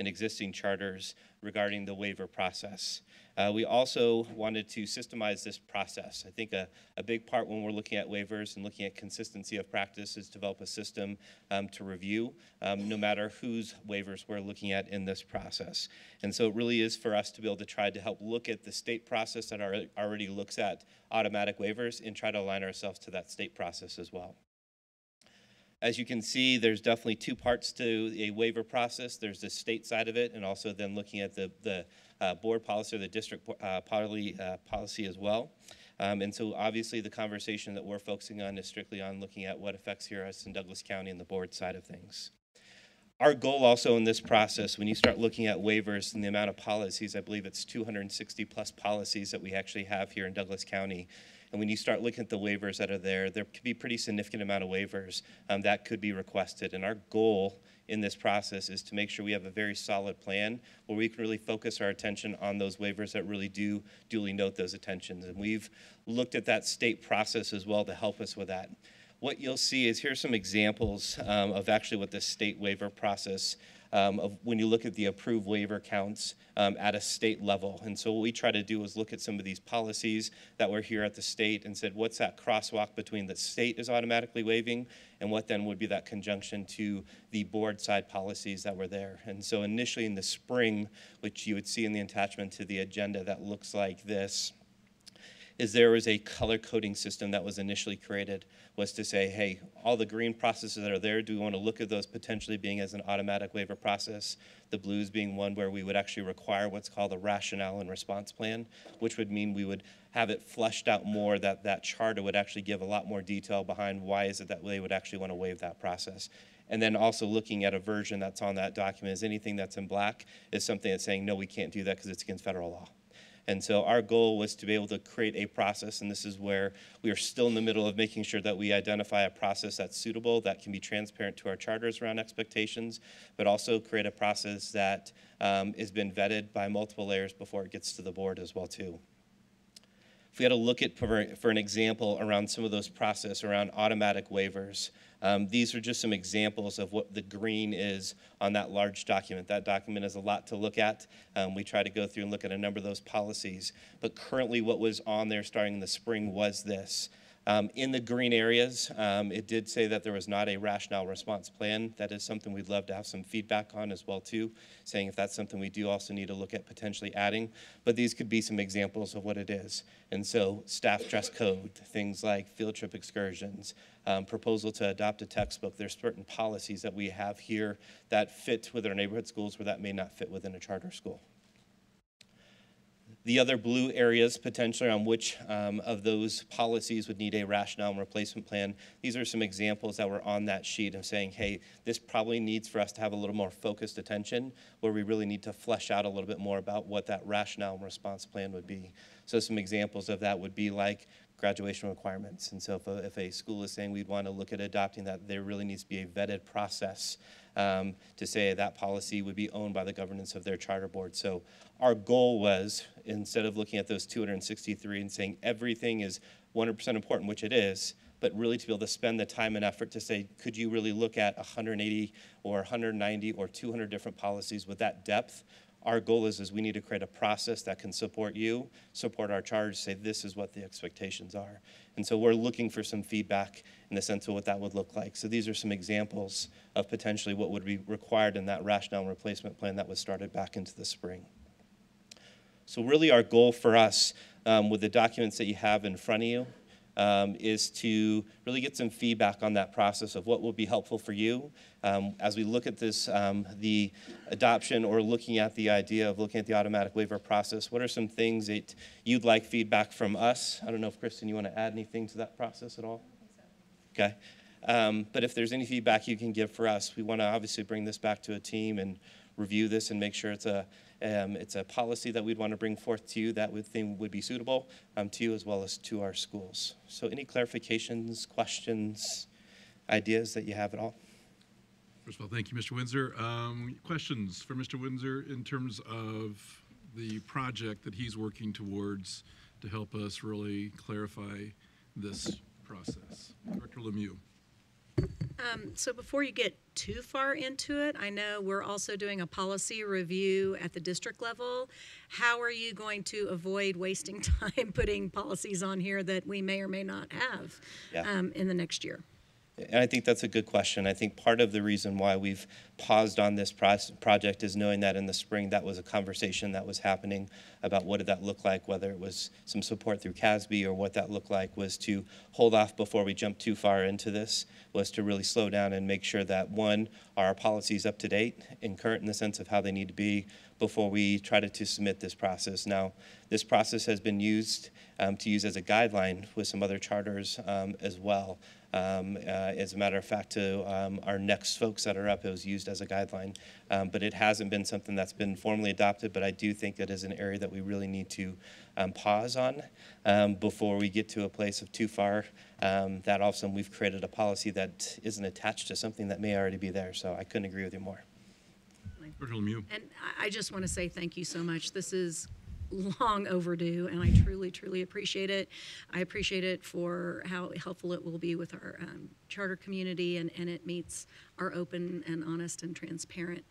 in existing charters regarding the waiver process. We also wanted to systemize this process. I think a big part when we're looking at waivers and looking at consistency of practice is develop a system to review, no matter whose waivers we're looking at in this process. And so it really is for us to be able to try to help look at the state process that already looks at automatic waivers and try to align ourselves to that state process as well. As you can see, there's definitely two parts to a waiver process. There's the state side of it, and also then looking at the board policy or the district policy as well. And so obviously the conversation that we're focusing on is strictly on looking at what affects here us in Douglas County and the board side of things. Our goal also in this process, when you start looking at waivers and the amount of policies, I believe it's 260 plus policies that we actually have here in Douglas County. And when you start looking at the waivers that are there could be a pretty significant amount of waivers that could be requested. And our goal in this process is to make sure we have a very solid plan where we can really focus our attention on those waivers that really do duly note those attentions. And we've looked at that state process as well to help us with that. What you'll see is here's some examples of actually what the state waiver process of when you look at the approved waiver counts at a state level. And so what we try to do is look at some of these policies that were here at the state and said, what's that crosswalk between the state is automatically waiving and what then would be that conjunction to the board side policies that were there. And so initially in the spring, which you would see in the attachment to the agenda that looks like this, is there was a color coding system that was initially created, was to say, hey, all the green processes that are there, do we want to look at those potentially being as an automatic waiver process? The blues being one where we would actually require what's called a rationale and response plan, which would mean we would have it fleshed out more, that charter would actually give a lot more detail behind why is it that they would actually want to waive that process. And then also looking at a version that's on that document is anything that's in black is something that's saying, no, we can't do that because it's against federal law. And so our goal was to be able to create a process, and this is where we are still in the middle of making sure that we identify a process that's suitable, that can be transparent to our charters around expectations, but also create a process that has been vetted by multiple layers before it gets to the board as well too. If we had to look at, for an example, around some of those process around automatic waivers, these are just some examples of what the green is on that large document. That document is a lot to look at. We try to go through and look at a number of those policies. But currently what was on there starting in the spring was this. In the green areas, it did say that there was not a rationale response plan. That is something we'd love to have some feedback on as well too, saying if that's something we do also need to look at potentially adding. But these could be some examples of what it is. And so staff dress code, things like field trip excursions, proposal to adopt a textbook. There's certain policies that we have here that fit with our neighborhood schools where that may not fit within a charter school. The other blue areas potentially on which of those policies would need a rationale and replacement plan. These are some examples that were on that sheet of saying, hey, this probably needs for us to have a little more focused attention where we really need to flesh out a little bit more about what that rationale and response plan would be. So some examples of that would be like graduation requirements. And so if a school is saying we'd want to look at adopting that, there really needs to be a vetted process to say that policy would be owned by the governance of their charter board. So our goal was, instead of looking at those 263 and saying everything is 100% important, which it is, but really to be able to spend the time and effort to say, could you really look at 180 or 190 or 200 different policies with that depth? Our goal is we need to create a process that can support you, support our charge, say this is what the expectations are. And so we're looking for some feedback in the sense of what that would look like. So these are some examples of potentially what would be required in that rationale and replacement plan that was started back into the spring. So really our goal for us with the documents that you have in front of you is to really get some feedback on that process of what will be helpful for you. As we look at this, the adoption or looking at the idea of looking at the automatic waiver process, what are some things that you'd like feedback from us? I don't know if, Kristen, you want to add anything to that process at all? I think so. Okay. But if there's any feedback you can give for us, we want to obviously bring this back to a team and review this and make sure it's a policy that we'd want to bring forth to you that we think would be suitable to you as well as to our schools. So any clarifications, questions, ideas that you have at all? First of all, thank you, Mr. Windsor. Questions for Mr. Windsor in terms of the project that he's working towards to help us really clarify this process? Director Lemieux. So before you get too far into it, I know we're also doing a policy review at the district level. How are you going to avoid wasting time putting policies on here that we may or may not have in the next year? And I think that's a good question. I think part of the reason why we've paused on this project is knowing that in the spring that was a conversation that was happening about what did that look like, whether it was some support through CASB or what that looked like, was to hold off before we jump too far into this, was to really slow down and make sure that, one, are our policies up to date and current in the sense of how they need to be before we try to submit this process. Now, this process has been used to use as a guideline with some other charters as well. As a matter of fact, to our next folks that are up, it was used as a guideline, but it hasn't been something that's been formally adopted, but I do think it is an area that we really need to pause on before we get to a place of too far, that all of a sudden we've created a policy that isn't attached to something that may already be there, so I couldn't agree with you more. And I just want to say thank you so much. This is long overdue, and I truly, truly appreciate it. I appreciate it for how helpful it will be with our charter community, and it meets our open and honest and transparent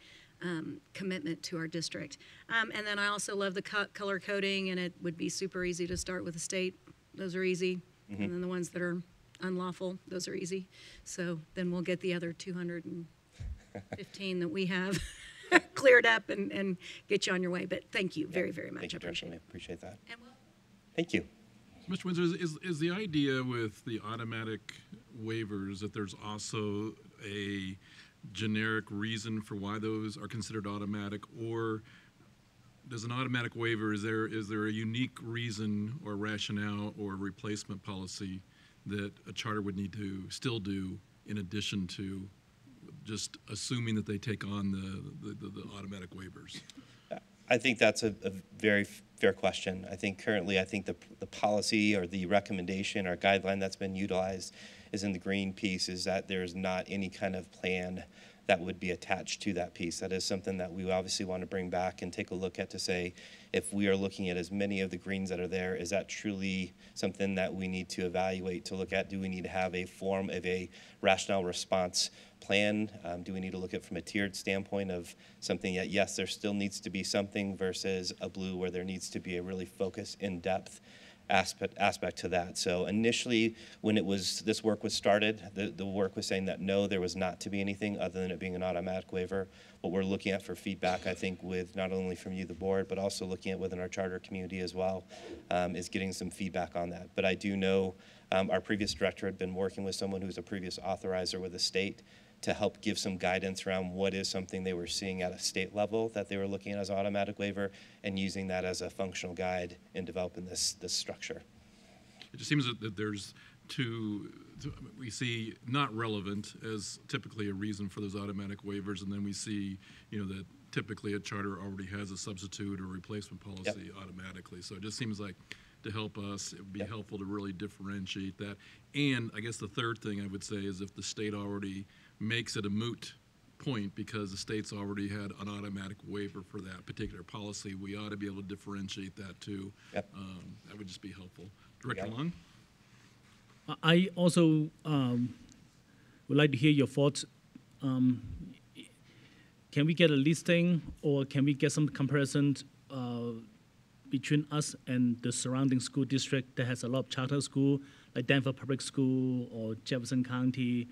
commitment to our district. And then I also love the color coding, and it would be super easy to start with the state. Those are easy. And then the ones that are unlawful, those are easy. So then we'll get the other 215 that we have cleared up and get you on your way. But thank you very, very much. Thank you, I appreciate that. And Thank you. So, Mr. Windsor, is the idea with the automatic waivers that there's also a generic reason for why those are considered automatic, or does an automatic waiver, is there a unique reason or rationale or replacement policy that a charter would need to still do in addition to just assuming that they take on the automatic waivers? I think that's a very fair question. I think currently, the policy or the recommendation or guideline that's been utilized is in the green piece, is that there's not any kind of plan that would be attached to that piece. That is something that we obviously want to bring back and take a look at to say, if we are looking at as many of the greens that are there, is that truly something that we need to evaluate to look at? Do we need to have a form of a rationale response plan? Do we need to look at from a tiered standpoint of something that, yes, there still needs to be something versus a blue where there needs to be a really focused, in-depth aspect to that. So initially, when this work was started, the work was saying that no, there was not to be anything other than it being an automatic waiver. What we're looking at for feedback, I think, with not only from you, the board, but also looking at within our charter community as well, is getting some feedback on that. But I do know our previous director had been working with someone who's a previous authorizer with the state to help give some guidance around what is something they were seeing at a state level that they were looking at as automatic waiver, and using that as a functional guide in developing this structure. It just seems that there's we see not relevant as typically a reason for those automatic waivers, and then we see, that typically a charter already has a substitute or replacement policy automatically. So it just seems like, to help us, it would be helpful to really differentiate that. And I guess the third thing I would say is if the state already makes it a moot point because the state's already had an automatic waiver for that particular policy, we ought to be able to differentiate that too. That would just be helpful. Director Long? I also would like to hear your thoughts. Can we get a listing, or can we get some comparisons between us and the surrounding school district that has a lot of charter school, like Denver Public School or Jefferson County?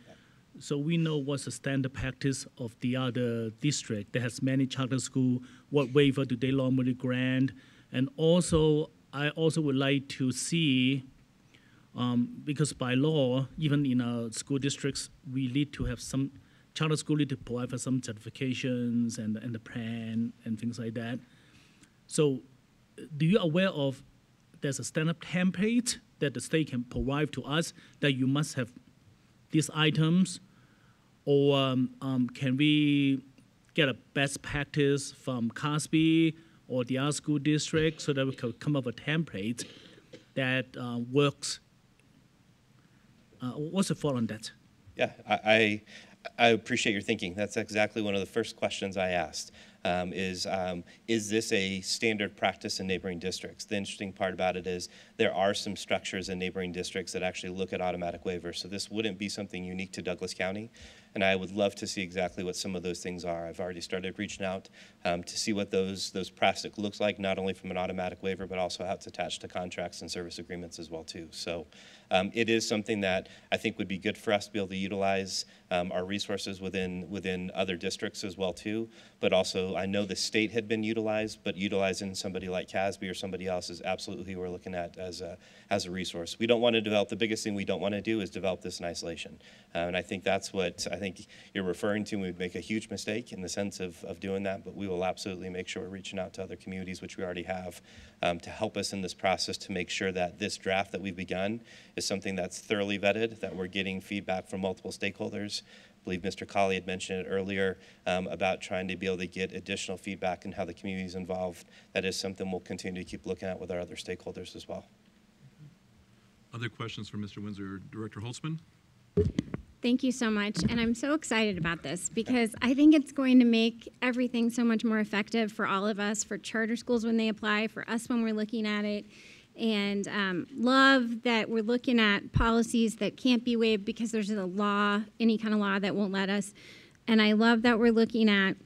So we know what's the standard practice of the other district that has many charter schools. What waiver do they normally grant? And also, I also would like to see, because by law, even in our school districts, we need to have some charter school need to provide for some certifications and the plan and things like that. So, do you aware of there's a standard template that the state can provide to us that you must have these items, or can we get a best practice from CASB or the other school district so that we can come up with a template that works? What's the thought on that? Yeah, I appreciate your thinking. That's exactly one of the first questions I asked. is this a standard practice in neighboring districts? The interesting part about it is there are some structures in neighboring districts that actually look at automatic waivers, so this wouldn't be something unique to Douglas County. And I would love to see exactly what some of those things are. I've already started reaching out to see what those practice looks like, not only from an automatic waiver, but also how it's attached to contracts and service agreements as well too. So it is something that I think would be good for us to be able to utilize our resources within other districts as well too. But also, I know the state had been utilized, but utilizing somebody like CASB or somebody else is absolutely who we're looking at as a resource. We don't want to develop, the biggest thing we don't want to do is develop this in isolation. And I think that's what I think you're referring to. We would make a huge mistake in the sense of doing that, but we will absolutely make sure we're reaching out to other communities, which we already have, to help us in this process to make sure that this draft that we've begun is something that's thoroughly vetted, that we're getting feedback from multiple stakeholders. I believe Mr. Colley had mentioned it earlier about trying to be able to get additional feedback and how the community is involved. That is something we'll continue to keep looking at with our other stakeholders as well. Other questions for Mr. Windsor? Director Holtzman? Thank you so much, and I'm so excited about this because I think it's going to make everything so much more effective for all of us, for charter schools when they apply, for us when we're looking at it, and love that we're looking at policies that can't be waived because there's a law, any kind of law that won't let us, and I love that we're looking at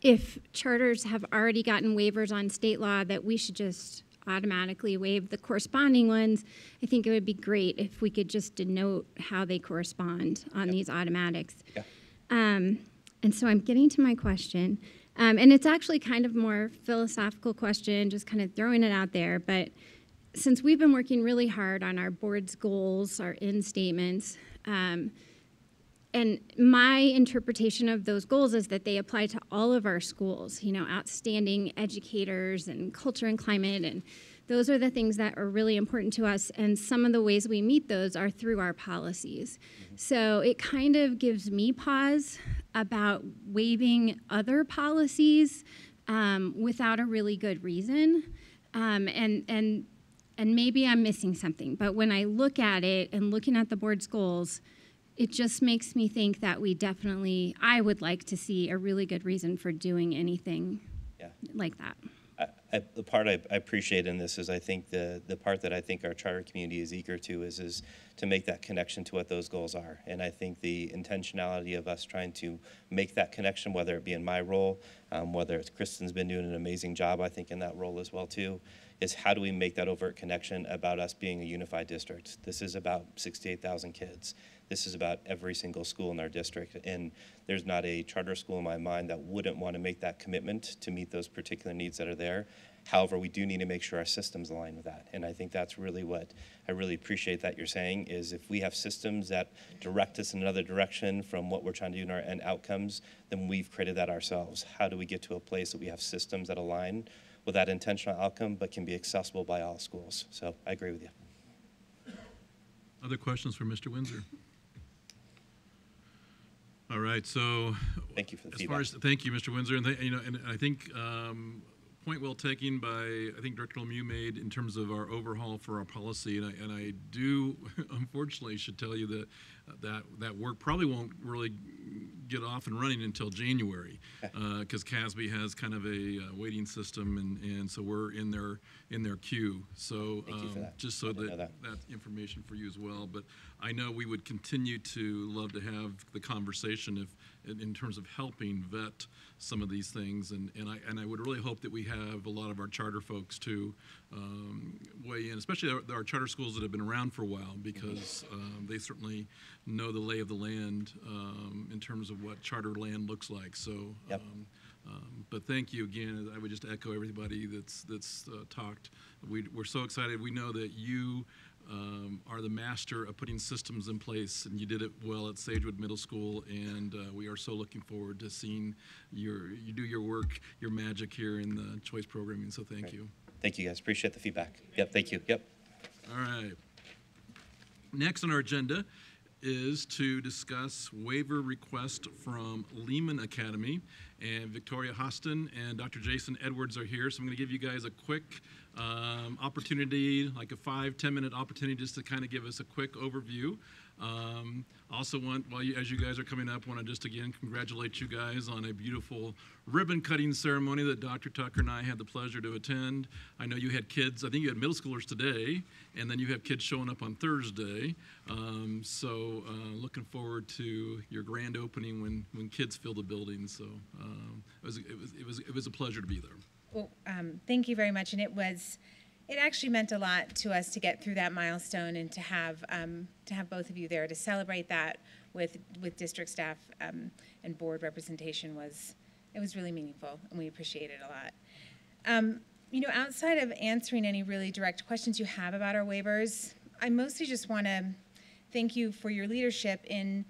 if charters have already gotten waivers on state law that we should just automatically waive the corresponding ones. I think it would be great if we could just denote how they correspond on these automatics. Yeah. And so I'm getting to my question. And it's actually kind of more philosophical question, just kind of throwing it out there. But since we've been working really hard on our board's goals, our end statements, and my interpretation of those goals is that they apply to all of our schools, you know, outstanding educators and culture and climate, and those are the things that are really important to us, and some of the ways we meet those are through our policies. So it kind of gives me pause about waiving other policies without a really good reason, and maybe I'm missing something, but when I look at it and looking at the board's goals, it just makes me think that I would like to see a really good reason for doing anything like that. The part I appreciate in this is I think the part that I think our charter community is eager to is to make that connection to what those goals are. And I think the intentionality of us trying to make that connection, whether it be in my role, whether it's Kristen's been doing an amazing job, I think, in that role as well, too, is how do we make that overt connection about us being a unified district? This is about 68,000 kids. This is about every single school in our district, and there's not a charter school in my mind that wouldn't want to make that commitment to meet those particular needs that are there. However, we do need to make sure our systems align with that, and I think that's really what I really appreciate that you're saying, is if we have systems that direct us in another direction from what we're trying to do in our end outcomes, then we've created that ourselves. How do we get to a place that we have systems that align with that intentional outcome but can be accessible by all schools? So I agree with you. Other questions for Mr. Windsor? All right, so thank you for the as feedback. far as thank you, Mr. Windsor, and and I think point well taken by I think Director Lemieux made in terms of our overhaul for our policy, and I do unfortunately should tell you that that work probably won't really get off and running until January because CASB has kind of a waiting system, and so we're in their queue. So thank you for that. Just so that information for you as well. But I know we would continue to love to have the conversation in terms of helping vet some of these things, and I would really hope that we have a lot of our charter folks to weigh in, especially our charter schools that have been around for a while, because they certainly know the lay of the land in terms of what charter land looks like. So, yep. But thank you again. I would just echo everybody that's talked. We're so excited. We know that you are the master of putting systems in place, and you did it well at Sagewood Middle School, and we are so looking forward to seeing you do your work, your magic here in the choice programming. So thank you. Thank you, guys. Appreciate the feedback. Yep, thank you. Yep. All right. Next on our agenda is to discuss waiver request from Lehman Academy, and Victoria Hostin and Dr. Jason Edwards are here, so I'm going to give you guys a quick opportunity, like a 5-10 minute opportunity, just to kind of give us a quick overview Also want, as you guys are coming up, want to just again congratulate you guys on a beautiful ribbon cutting ceremony that Dr. Tucker and I had the pleasure to attend. I know you had kids, I think you had middle schoolers today, and then you have kids showing up on Thursday. Looking forward to your grand opening when kids fill the building. So it was a pleasure to be there. Well, thank you very much, and it actually meant a lot to us to get through that milestone and to have both of you there to celebrate that with district staff and board representation was really meaningful, and we appreciate it a lot. Outside of answering any really direct questions you have about our waivers, I mostly just want to thank you for your leadership in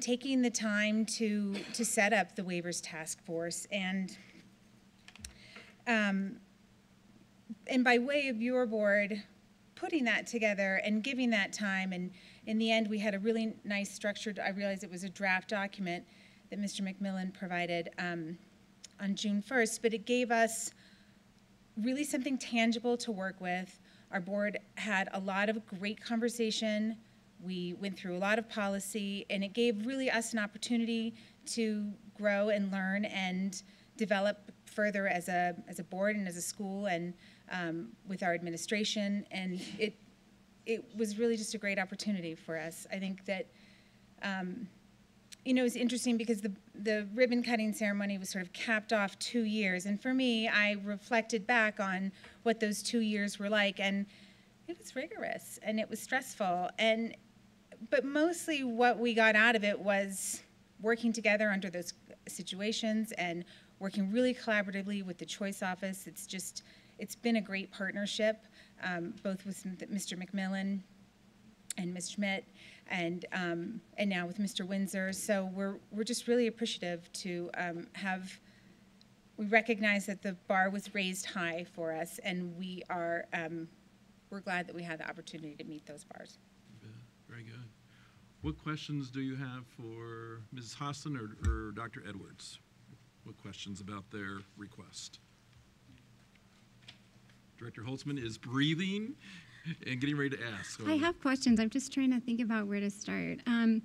taking the time to set up the waivers task force and by way of your board putting that together and giving that time, and in the end we had a really nice structured, I realize it was a draft document that Mr. McMillan provided on June 1st, but it gave us really something tangible to work with. Our board had a lot of great conversation. We went through a lot of policy, and it gave really us an opportunity to grow and learn and develop further as a board and as a school and with our administration, and it was really just a great opportunity for us. I think that it was interesting because the ribbon cutting ceremony was sort of capped off 2 years, and for me, I reflected back on what those 2 years were like, and it was rigorous and it was stressful, but mostly what we got out of it was working together under those situations and working really collaboratively with the Choice Office. It's been a great partnership, both with Mr. McMillan and Ms. Schmidt, and now with Mr. Windsor. So we're just really appreciative to we recognize that the bar was raised high for us, and we're glad that we had the opportunity to meet those bars. Very good. What questions do you have for Mrs. Hostin or Dr. Edwards? What questions about their request? Director Holtzman is breathing and getting ready to ask. So. I have questions. I'm just trying to think about where to start. And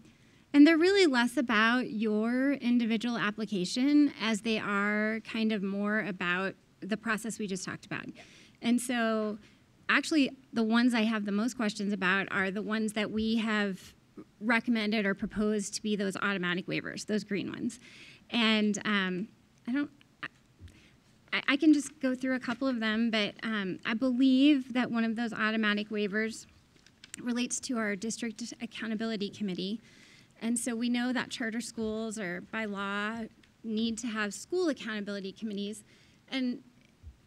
they're really less about your individual application as they are kind of more about the process we just talked about. Yeah. And so actually the ones I have the most questions about are the ones that we have recommended or proposed to be those automatic waivers, those green ones. And I can just go through a couple of them, but I believe that one of those automatic waivers relates to our district accountability committee. And so we know that charter schools or by law need to have school accountability committees. And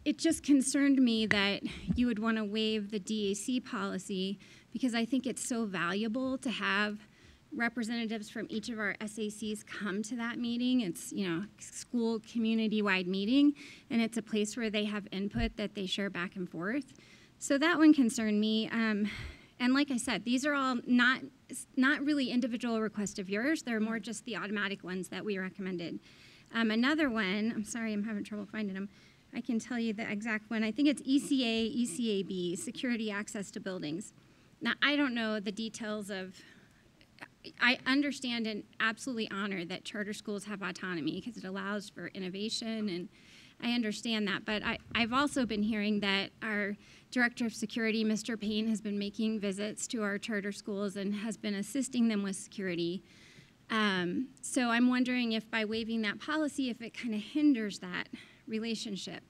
it just concerned me that you would want to waive the DAC policy because I think it's so valuable to have representatives from each of our SACs come to that meeting. It's, school community-wide meeting, and it's a place where they have input that they share back and forth. So that one concerned me. And like I said, these are all not really individual requests of yours. They're more just the automatic ones that we recommended. Another one, I'm sorry, I'm having trouble finding them. I can tell you the exact one. I think it's ECA, ECAB, security access to buildings. Now, I don't know the details of, I understand and absolutely honor that charter schools have autonomy because it allows for innovation, and I understand that. But I've also been hearing that our Director of Security, Mr. Payne, has been making visits to our charter schools and has been assisting them with security. So I'm wondering if by waiving that policy, if it kind of hinders that relationship.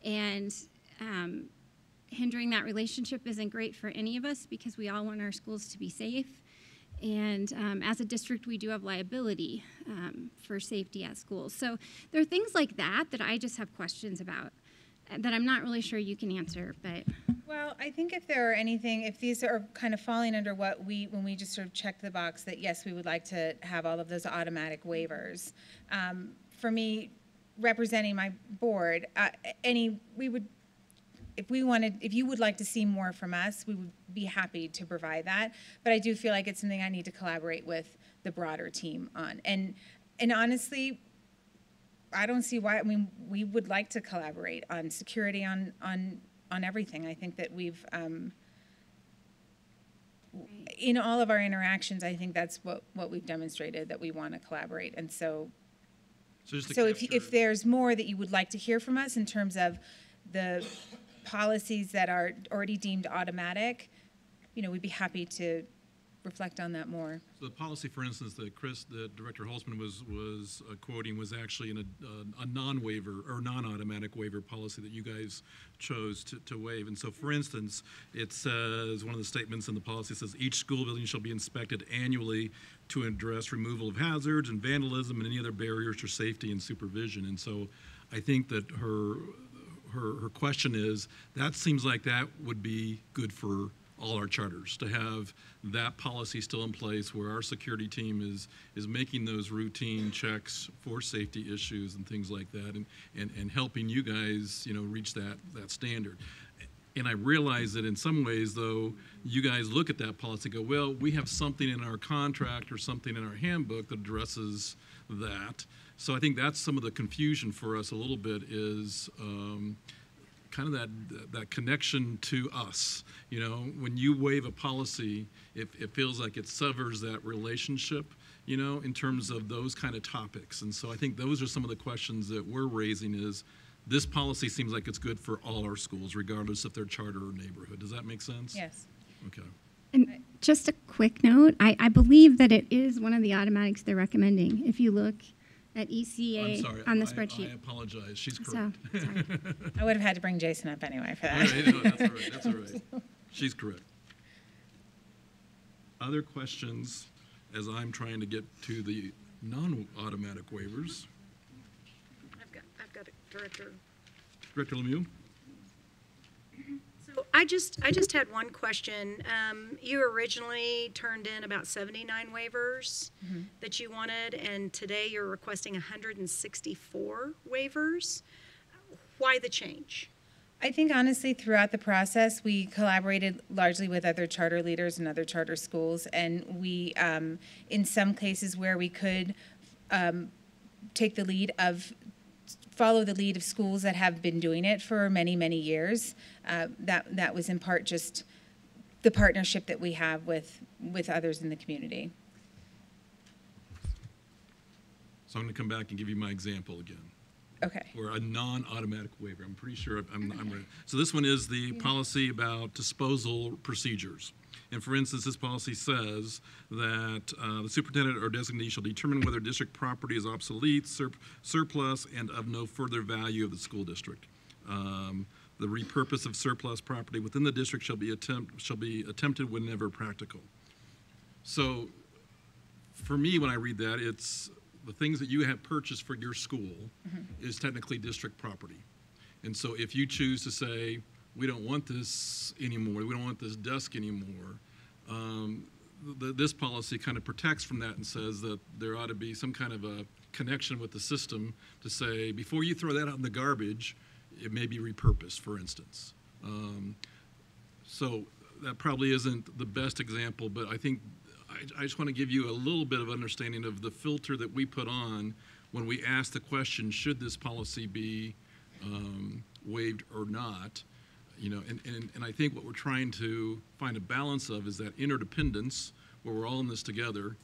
And hindering that relationship isn't great for any of us because we all want our schools to be safe. And as a district, we do have liability for safety at schools. So there are things like that that I just have questions about that I'm not really sure you can answer. But well, I think if these are kind of falling under when we just sort of checked the box that yes, we would like to have all of those automatic waivers. For me, representing my board, if you would like to see more from us, we would be happy to provide that. But I do feel like it's something I need to collaborate with the broader team on. And honestly, I don't see why. I mean, we would like to collaborate on security, on everything. I think that we've in all of our interactions, I think that's what we've demonstrated, that we want to collaborate. And so if there's more that you would like to hear from us in terms of the policies that are already deemed automatic, we'd be happy to reflect on that more. So the policy, for instance, that Director Holzman was quoting was actually in a non-waiver or non-automatic waiver policy that you guys chose to waive. And so, for instance, it says, one of the statements in the policy says, each school building shall be inspected annually to address removal of hazards and vandalism and any other barriers to safety and supervision. And so I think that her question is, that seems like that would be good for all our charters, to have that policy still in place where our security team is making those routine checks for safety issues and things like that, and helping you guys, reach that standard. And I realize that in some ways, though, you guys look at that policy and go, well, we have something in our contract or something in our handbook that addresses that. So I think that's some of the confusion for us a little bit is kind of that connection to us. When you waive a policy, it feels like it severs that relationship, in terms of those kind of topics. And so I think those are some of the questions that we're raising is, this policy seems like it's good for all our schools, regardless if they're charter or neighborhood. Does that make sense? Yes. Okay. And just a quick note, I believe that it is one of the automatics they're recommending. If you look at ECA I'm sorry, on the spreadsheet. I apologize. She's So, correct. I would have had to bring Jason up anyway for that. All right, no, that's all right. That's all right. She's correct. Other questions as I'm trying to get to the non-automatic waivers? I've got a Director. Director Lemieux? So I just had one question. You originally turned in about 79 waivers that you wanted, and today you're requesting 164 waivers. Why the change? I think honestly throughout the process we collaborated largely with other charter leaders and other charter schools, and we in some cases where we could follow the lead of schools that have been doing it for many, many years. That was in part just the partnership that we have with others in the community. So I'm going to come back and give you my example again. Okay. Or a non-automatic waiver. I'm pretty sure I'm ready. So this one is the policy about disposal procedures. And for instance, this policy says that the superintendent or designee shall determine whether district property is obsolete, surplus, and of no further value of the school district. The repurpose of surplus property within the district shall be attempted whenever practical. So for me, when I read that, it's the things that you have purchased for your school is technically district property. And so if you choose to say, we don't want this anymore, we don't want this desk anymore, this policy kind of protects from that and says that there ought to be some kind of a connection with the system to say, before you throw that out in the garbage, it may be repurposed, for instance. So that probably isn't the best example, but I think I just want to give you a little bit of understanding of the filter that we put on when we ask the question, should this policy be waived or not? And I think what we're trying to find a balance of is that interdependence, where we're all in this together,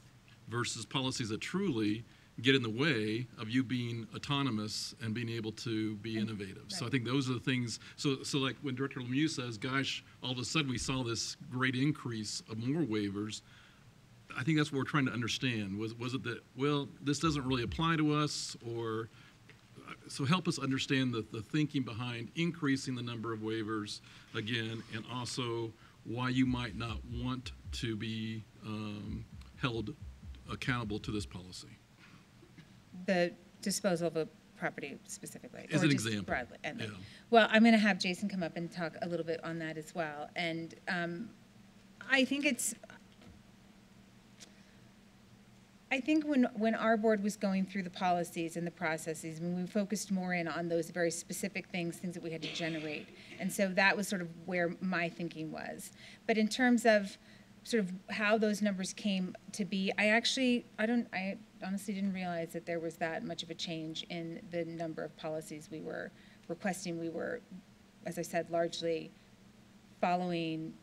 versus policies that truly get in the way of you being autonomous and being able to be innovative. Right. So I think those are the things. So like when Director Lemieux says, gosh, all of a sudden we saw this great increase of more waivers, I think that's what we're trying to understand. Was it that, well, this doesn't really apply to us, or so help us understand the thinking behind increasing the number of waivers again, and also why you might not want to be held accountable to this policy. The disposal of a property specifically. As an example. Broadly. Yeah. Well, I'm going to have Jason come up and talk a little bit on that as well. And I think when our board was going through the policies and the processes, when we focused more in on those very specific things that we had to generate. And so that was sort of where my thinking was. But in terms of sort of how those numbers came to be, I honestly didn't realize that there was that much of a change in the number of policies we were requesting. We were, as I said, largely following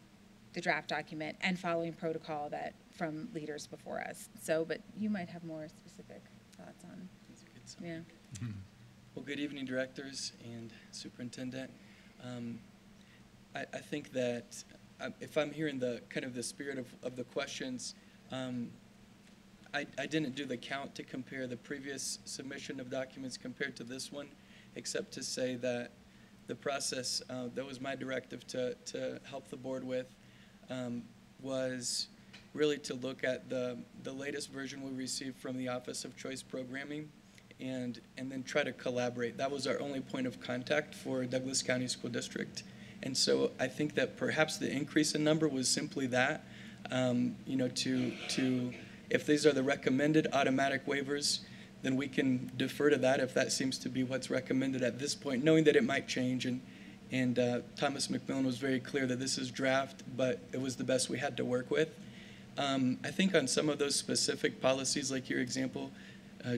the draft document and following protocol that from leaders before us. So, but you might have more specific thoughts on, yeah. Well, good evening, directors and superintendent. I think that if I'm hearing the kind of the spirit of the questions, I didn't do the count to compare the previous submission of documents compared to this one, except to say that the process that was my directive to help the board with was really to look at the latest version we received from the Office of Choice Programming and then try to collaborate. That was our only point of contact for Douglas County School District. And so I think that perhaps the increase in number was simply that, you know, if these are the recommended automatic waivers, then we can defer to that if that seems to be what's recommended at this point, knowing that it might change. And Thomas McMillan was very clear that this is draft, but it was the best we had to work with. I think on some of those specific policies, like your example,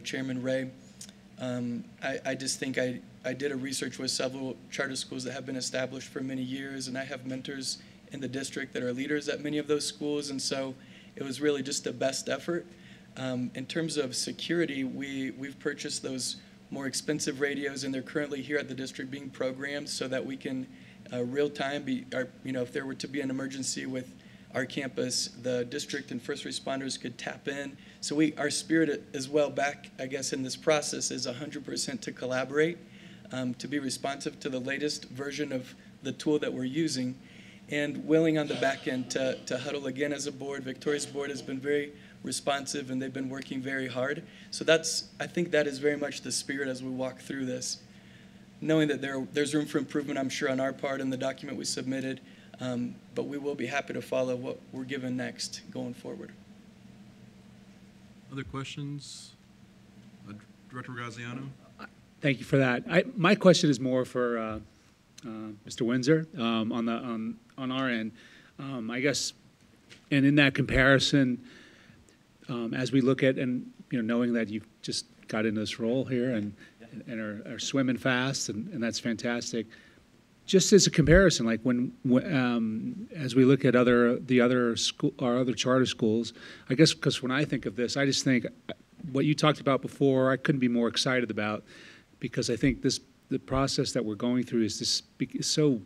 Chairman Ray, I just think I did a research with several charter schools that have been established for many years, and I have mentors in the district that are leaders at many of those schools, and so it was really just a best effort. In terms of security, we've purchased those more expensive radios, and they're currently here at the district being programmed so that we can real time you know, if there were to be an emergency with our campus, the district and first responders could tap in. So our spirit as well back, I guess, in this process is 100% to collaborate, to be responsive to the latest version of the tool that we're using, and willing on the back end to huddle again as a board. Victoria's board has been very responsive, and they've been working very hard. So I think that is very much the spirit as we walk through this, knowing that there's room for improvement, I'm sure, on our part in the document we submitted, but we will be happy to follow what we're given next going forward. Other questions? Director Graziano? Thank you for that. My question is more for Mr. Windsor on our end. I guess, and in that comparison, as we look at, and you know, knowing that you've just got into this role here and are swimming fast, and that's fantastic. Just as a comparison, like as we look at our other charter schools, I guess because when I think of this, I just think what you talked about before, I couldn't be more excited about, because I think the process that we're going through is so,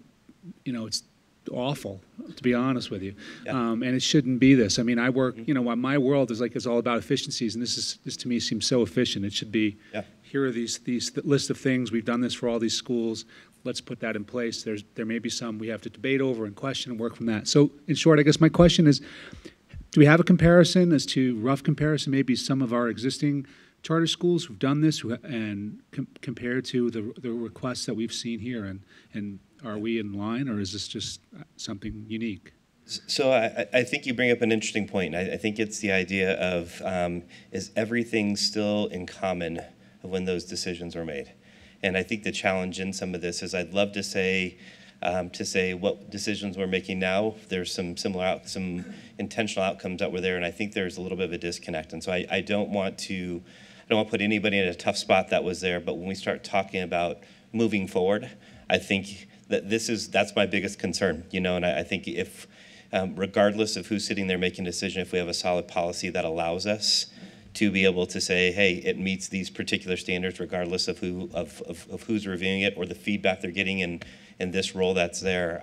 you know, it's awful, to be honest with you. Yeah. And it shouldn't be this. I mean, I work, you know, my world is like, it's all about efficiencies, and this to me seems so efficient. It should be, here are these list of things, we've done this for all these schools, let's put that in place. There may be some we have to debate over and question and work from that. So in short, I guess my question is, do we have a comparison, as to rough comparison, maybe some of our existing charter schools who've done this and compared to the requests that we've seen here, and are we in line, or is this just something unique? So I think you bring up an interesting point. I think it's the idea of, is everything still in common when those decisions were made? And I think the challenge in some of this is, I'd love to say what decisions we're making now, there's some intentional outcomes that were there, and I think there's a little bit of a disconnect. And so I don't want to put anybody in a tough spot that was there, but when we start talking about moving forward, I think that that's my biggest concern, you know, and I think if, regardless of who's sitting there making a decision, if we have a solid policy that allows us to be able to say, hey, it meets these particular standards, regardless of who's reviewing it or the feedback they're getting in this role that's there.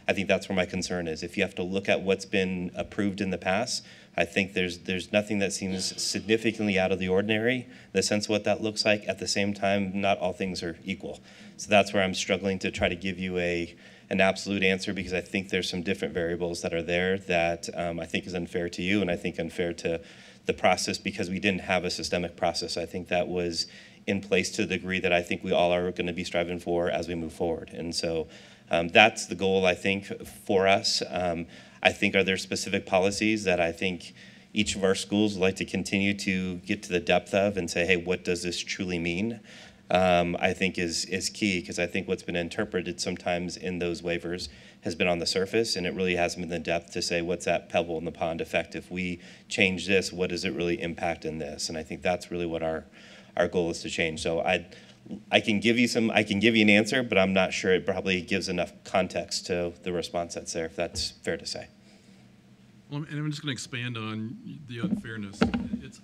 I think that's where my concern is. If you have to look at what's been approved in the past, I think there's nothing that seems significantly out of the ordinary in the sense of what that looks like. At the same time, not all things are equal. So that's where I'm struggling to try to give you an absolute answer, because I think there's some different variables that are there that I think is unfair to you, and I think unfair to the process, because we didn't have a systemic process. I think that was in place to the degree that I think we all are going to be striving for as we move forward. And so that's the goal, I think, for us. I think are there specific policies that I think each of our schools would like to continue to get to the depth of and say, hey, what does this truly mean? I think is key, because I think what's been interpreted sometimes in those waivers has been on the surface, and it really hasn't been the depth to say, what's that pebble in the pond effect? If we change this, what does it really impact in this? And I think that's really what our goal is to change. So I'd I can give you an answer, but I'm not sure it probably gives enough context to the response that's there, if that's fair to say. Well, and I'm just going to expand on the unfairness.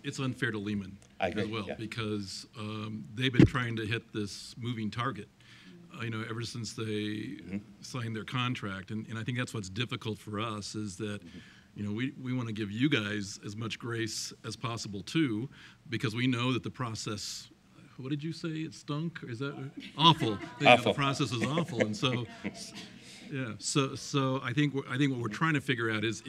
It's unfair to Lehman I agree, as well, yeah. because they've been trying to hit this moving target, ever since they signed their contract. And I think that's what's difficult for us is that, we want to give you guys as much grace as possible too, because we know that the process, what did you say? It stunk? Is that awful? Awful. The process is awful, and so. Yeah. So I think what we're trying to figure out is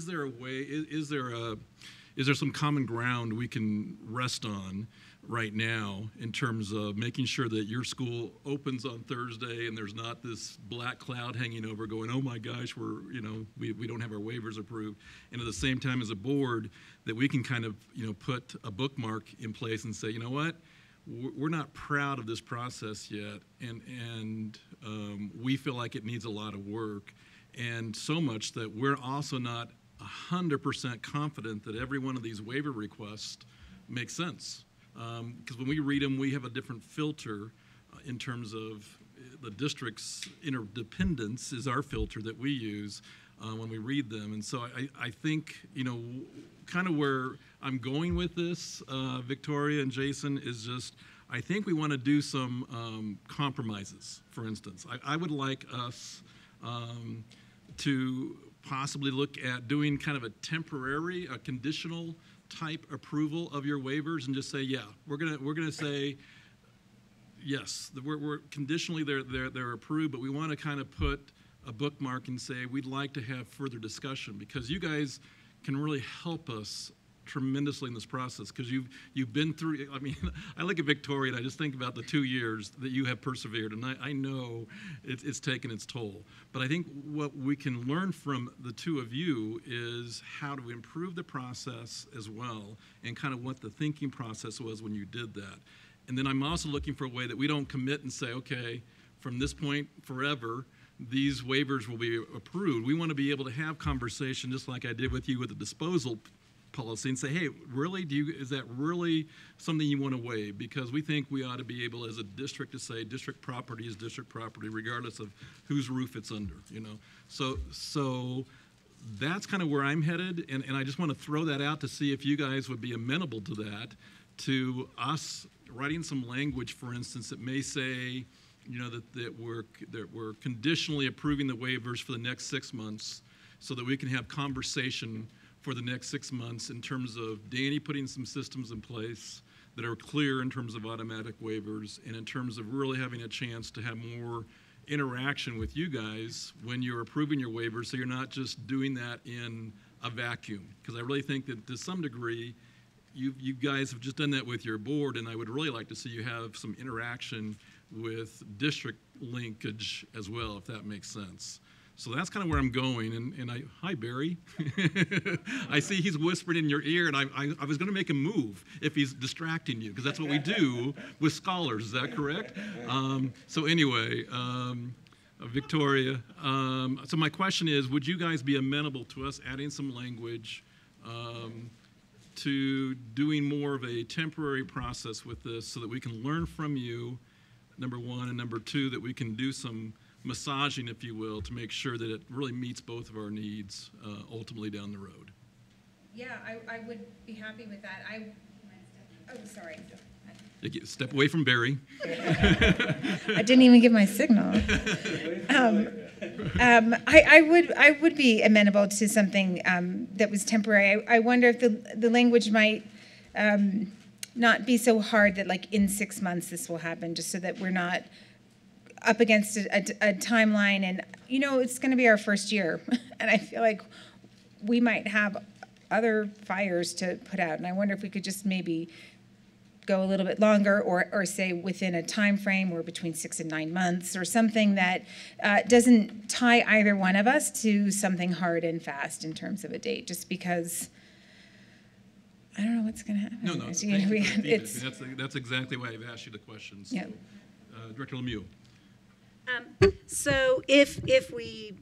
there a way? Is there some common ground we can rest on right now in terms of making sure that your school opens on Thursday and there's not this black cloud hanging over, going, oh my gosh, we don't have our waivers approved, and at the same time as a board that we can kind of put a bookmark in place and say, you know what? We're not proud of this process yet, and we feel like it needs a lot of work, and so much that we're also not 100% confident that every one of these waiver requests makes sense. Because when we read them, we have a different filter in terms of the district's interdependence is our filter that we use when we read them. And so I think, kind of where I'm going with this, Victoria and Jason, is just I think we want to do some compromises, for instance. I would like us to possibly look at doing kind of a conditional type approval of your waivers and just say, yeah, we're gonna say yes, we're conditionally they're approved, but we want to kind of put a bookmark and say we'd like to have further discussion, because you guys can really help us tremendously in this process, because you've been through. I mean, I look at Victoria and I just think about the 2 years that you have persevered, and I know it's taken its toll. But I think what we can learn from the two of you is how to improve the process as well, and kind of what the thinking process was when you did that. And then I'm also looking for a way that we don't commit and say, okay, from this point forever, these waivers will be approved. We want to be able to have conversation, just like I did with you with the disposal policy, and say, hey, really, is that really something you want to waive? Because we think we ought to be able as a district to say district property is district property regardless of whose roof it's under, So that's kind of where I'm headed, and I just want to throw that out to see if you guys would be amenable to that, to us writing some language, for instance, that may say, that we're conditionally approving the waivers for the next 6 months, so that we can have conversation for the next 6 months in terms of Danny putting some systems in place that are clear in terms of automatic waivers, and in terms of really having a chance to have more interaction with you guys when you're approving your waivers, so you're not just doing that in a vacuum. Because I really think that to some degree, you guys have just done that with your board, and I would really like to see you have some interaction with district linkage as well, if that makes sense. So that's kind of where I'm going, hi, Barry. I see he's whispering in your ear, and I was going to make him move if he's distracting you, because that's what we do with scholars, is that correct? So anyway, Victoria, so my question is, would you guys be amenable to us adding some language to doing more of a temporary process with this, so that we can learn from you, number one, and number two, that we can do some massaging, if you will, to make sure that it really meets both of our needs ultimately down the road? Yeah, I would be happy with that. Oh, sorry. Step away from Barry. I didn't even give my signal. I would be amenable to something that was temporary. I wonder if the language might not be so hard that, like, in 6 months this will happen, just so that we're not up against a timeline, and it's going to be our first year, and I feel like we might have other fires to put out, and I wonder if we could just maybe go a little bit longer, or say within a time frame, or between 6 and 9 months, or something that doesn't tie either one of us to something hard and fast in terms of a date, just because I don't know what's going to happen. No, that's exactly why I've asked you the questions. So, yeah. Director Lemieux. So if we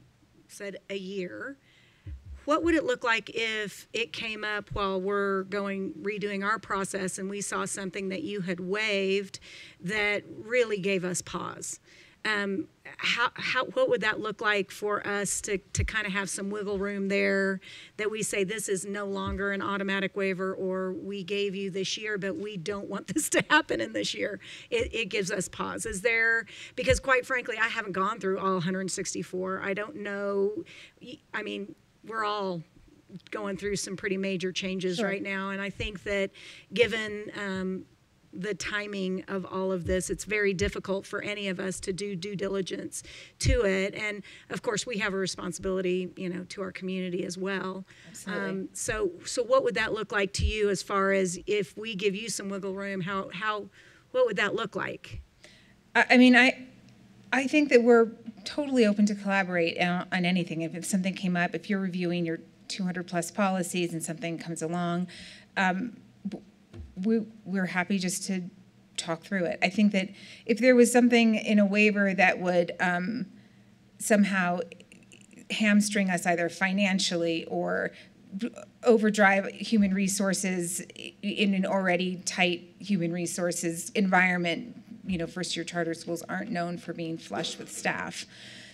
said a year, what would it look like if it came up while we're redoing our process and we saw something that you had waived that really gave us pause? What would that look like for us to kind of have some wiggle room there, that we say this is no longer an automatic waiver, or we gave you this year but we don't want this to happen in this year? It gives us pause. Is there, because quite frankly I haven't gone through all 164. I don't know. I mean, we're all going through some pretty major changes Sure. right now, and I think that given the timing of all of this, it's very difficult for any of us to do due diligence to it. And of course, we have a responsibility, to our community as well. Absolutely. So what would that look like to you, as far as if we give you some wiggle room? What would that look like? I mean, I think that we're totally open to collaborate on anything. If something came up, if you're reviewing your 200 plus policies and something comes along, we're happy just to talk through it. I think that if there was something in a waiver that would somehow hamstring us either financially or overdrive human resources in an already tight human resources environment, first-year charter schools aren't known for being flush with staff.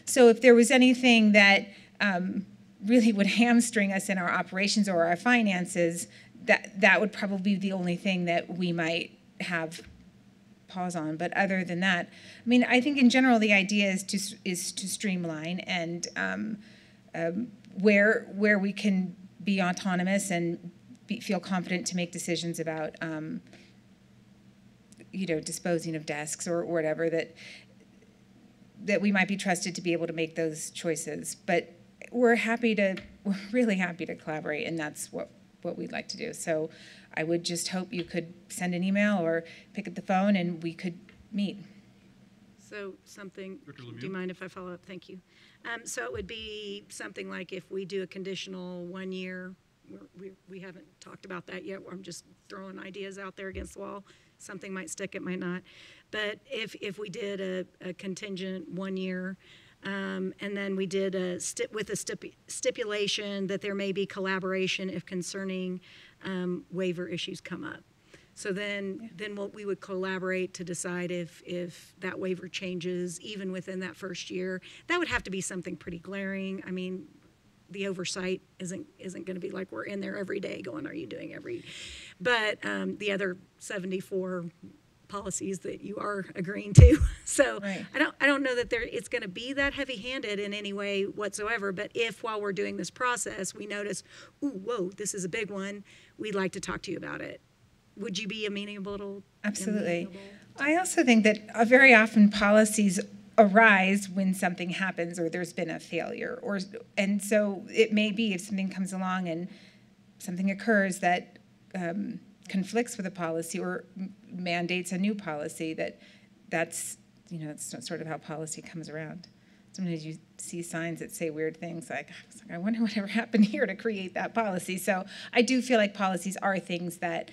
So if there was anything that really would hamstring us in our operations or our finances, that would probably be the only thing that we might have pause on. But other than that, I mean, I think in general the idea is to streamline and where we can be autonomous and feel confident to make decisions about disposing of desks or whatever, that we might be trusted to be able to make those choices. But we're really happy to collaborate, and that's what we'd like to do. So I would just hope you could send an email or pick up the phone and we could meet. So something, Dr. do Lemieux? you mind if I follow up? Thank you. So it would be something like if we do a conditional 1 year, we haven't talked about that yet. I'm just throwing ideas out there against the wall. Something might stick, it might not. But if we did a contingent 1 year, and then we did with a stipulation that there may be collaboration if concerning waiver issues come up. So then we would collaborate to decide if that waiver changes even within that first year. That would have to be something pretty glaring. I mean, the oversight isn't going to be like we're in there every day going, are you doing every? But the other 74 policies that you are agreeing to. So Right. I don't know that it's going to be that heavy-handed in any way whatsoever. But if while we're doing this process we notice, ooh, whoa, this is a big one, we'd like to talk to you about it. Would you be amenable to? Absolutely. I also think that very often policies arise when something happens or there's been a failure, and so it may be if something comes along and something occurs that conflicts with a policy or mandates a new policy, that's sort of how policy comes around. Sometimes you see signs that say weird things like, I wonder whatever happened here to create that policy. So I do feel like policies are things that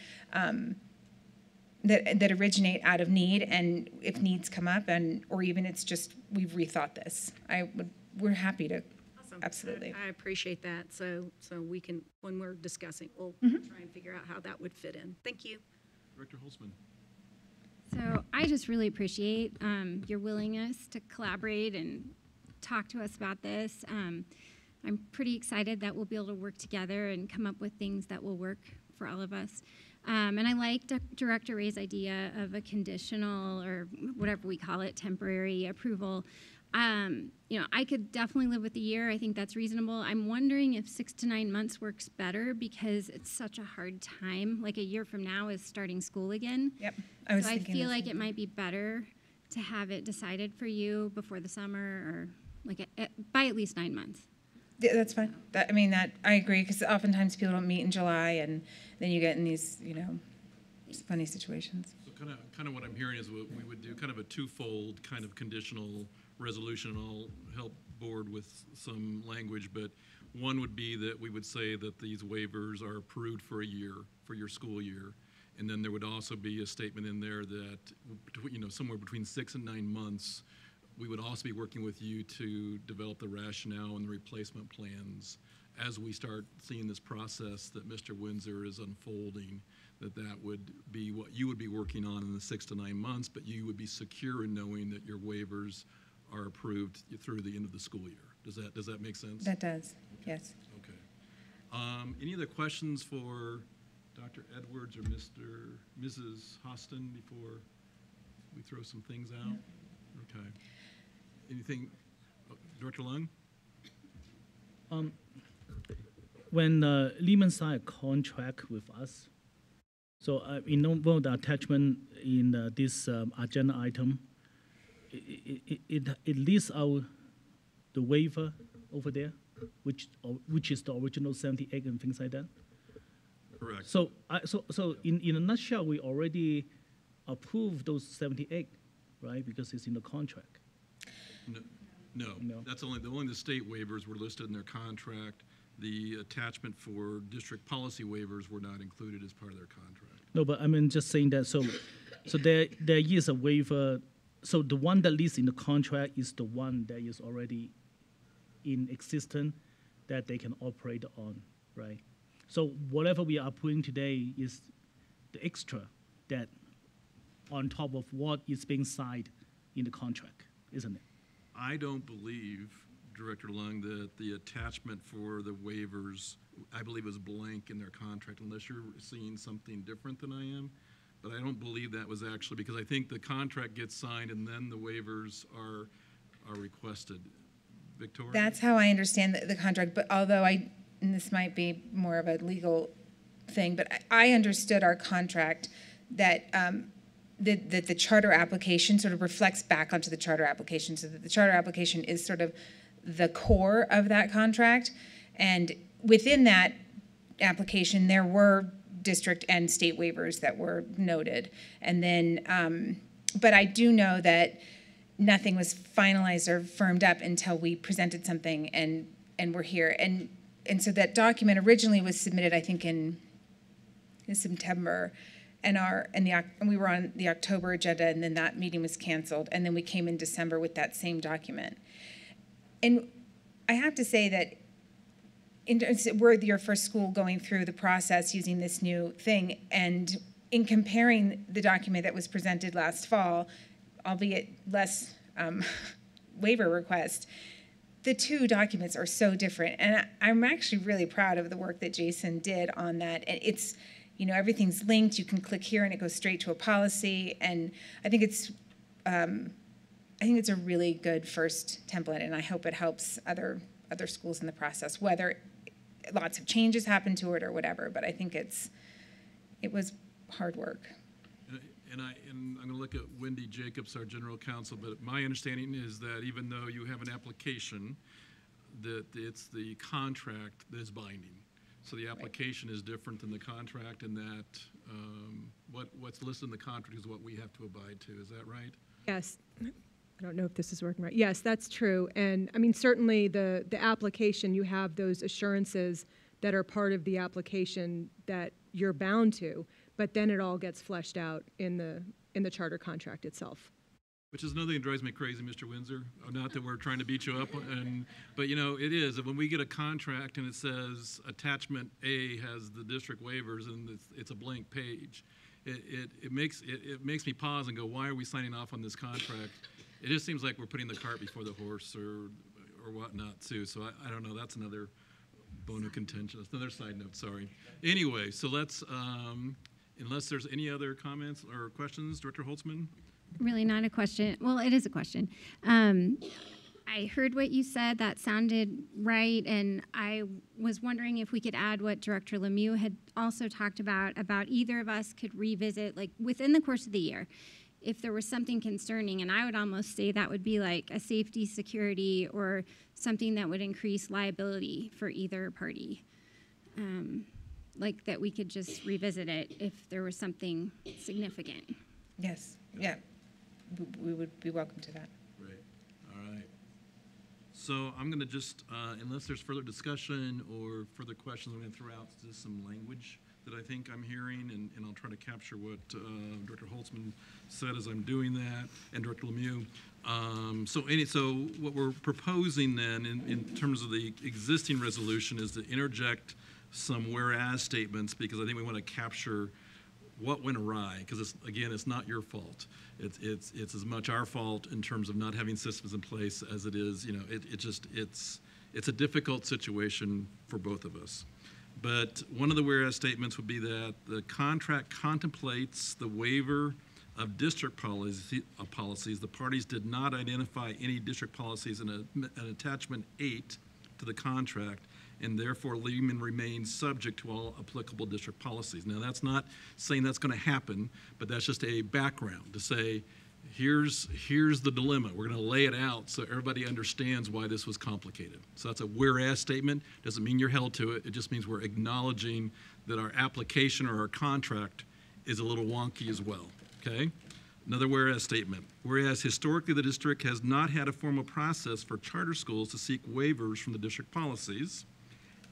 that originate out of need, and if needs come up, or even it's just we've rethought this, we're happy to. Awesome. Absolutely. I appreciate that. So we can, when we're discussing, we'll try and figure out how that would fit in. Thank you. Director Holzman. So I just really appreciate your willingness to collaborate and talk to us about this. I'm pretty excited that we'll be able to work together and come up with things that will work for all of us. And I like Director Ray's idea of a conditional, or whatever we call it, temporary approval. I could definitely live with a year. I think that's reasonable. I'm wondering if 6 to 9 months works better, because it's such a hard time. Like a year from now is starting school again. Yep. I feel like it might be better to have it decided for you before the summer, or like by at least 9 months. Yeah, that's fine. I agree, because oftentimes people don't meet in July, and then you get in these, funny situations. So kind of what I'm hearing is what we would do, kind of a twofold kind of conditional resolution, and I'll help board with some language, but one would be that we would say that these waivers are approved for a year, for your school year. And then there would also be a statement in there that, somewhere between 6 and 9 months, we would also be working with you to develop the rationale and the replacement plans as we start seeing this process that Mr. Windsor is unfolding, that would be what you would be working on in the 6 to 9 months, but you would be secure in knowing that your waivers are approved through the end of the school year. Does that make sense? That does, yes. Okay. Any other questions for Dr. Edwards or Mrs. Hostin before we throw some things out? Okay. Anything, Director Lung? When Lehman signed a contract with us, so one of the attachment in this agenda item, it lists out the waiver over there, which is the original 78 and things like that. Correct. So in a nutshell, we already approved those 78, right? Because it's in the contract. No. That's only the state waivers were listed in their contract. The attachment for district policy waivers were not included as part of their contract. No, but I mean just saying that. So there is a waiver. So the one that lists in the contract is the one that is already in existence that they can operate on, right? So whatever we are approving today is the extra that on top of what is being signed in the contract, isn't it? I don't believe, Director Lung, that the attachment for the waivers, I believe, is blank in their contract, unless you're seeing something different than I am. But I don't believe that was actually, because I think the contract gets signed and then the waivers are requested. Victoria? That's how I understand the contract, but although and this might be more of a legal thing, but I understood our contract that that the charter application sort of reflects back onto the charter application, so that the charter application is sort of the core of that contract. And within that application, there were district and state waivers that were noted. And then, but I do know that nothing was finalized or firmed up until we presented something and we're here. And so that document originally was submitted, I think, in September. And we were on the October agenda, and then that meeting was canceled, and then we came in December with that same document. And I have to say that we're your first school going through the process using this new thing, and in comparing the document that was presented last fall, albeit less waiver request, the two documents are so different. And I'm actually really proud of the work that Jason did on that. And it's, everything's linked. You can click here and it goes straight to a policy. And I think it's a really good first template, and I hope it helps other schools in the process, whether lots of changes happen to it or whatever. But I think it was hard work. And I'm going to look at Wendy Jacobs, our general counsel, but my understanding is that even though you have an application, that it's the contract that is binding. So the application is different than the contract, and that what's listed in the contract is what we have to abide to. Is that right? Yes. I don't know if this is working right. Yes, that's true. And I mean, certainly the application, you have those assurances that are part of the application that you're bound to, but then it all gets fleshed out in the charter contract itself. Which is another thing that drives me crazy, Mr. Windsor. Not that we're trying to beat you up, but it is. When we get a contract and it says attachment A has the district waivers and it's a blank page, it makes me pause and go, why are we signing off on this contract? It just seems like we're putting the cart before the horse or whatnot too. So I don't know. That's another bone of contention. That's another side note. Sorry. Anyway, so let's. Unless there's any other comments or questions, Director Holtzman? Really not a question. Well, it is a question. I heard what you said. That sounded right. And I was wondering if we could add what Director Lemieux had also talked about either of us could revisit, like within the course of the year, if there was something concerning. And I would almost say that would be like a safety, security, or something that would increase liability for either party. Like that we could just revisit it if there was something significant. Yes, yeah, we would be welcome to that. Great, all right. So I'm going to just, unless there's further discussion or further questions, I'm going to throw out just some language that I think I'm hearing, and I'll try to capture what Director Holtzman said as I'm doing that, and Director Lemieux. So what we're proposing then in terms of the existing resolution is to interject some whereas statements, because I think we want to capture what went awry, because it's not your fault. It's as much our fault in terms of not having systems in place as it is, it's a difficult situation for both of us. But one of the whereas statements would be that the contract contemplates the waiver of district policies. The parties did not identify any district policies in an attachment 8 to the contract, and therefore Lehman remains subject to all applicable district policies. Now, that's not saying that's going to happen, but that's just a background to say, here's the dilemma. We're going to lay it out so everybody understands why this was complicated. So that's a whereas statement. Doesn't mean you're held to it. It just means we're acknowledging that our application or our contract is a little wonky as well. Okay? Another whereas statement. Whereas historically the district has not had a formal process for charter schools to seek waivers from the district policies,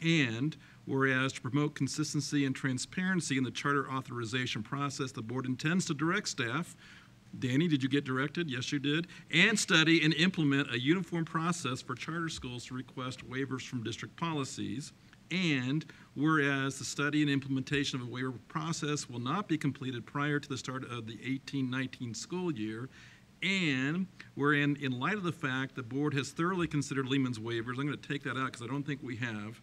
and whereas to promote consistency and transparency in the charter authorization process, the board intends to direct staff, Danny, did you get directed? Yes, you did. And study and implement a uniform process for charter schools to request waivers from district policies. And whereas the study and implementation of a waiver process will not be completed prior to the start of the 18-19 school year, and wherein, in light of the fact the board has thoroughly considered Lehman's waivers, I'm going to take that out because I don't think we have,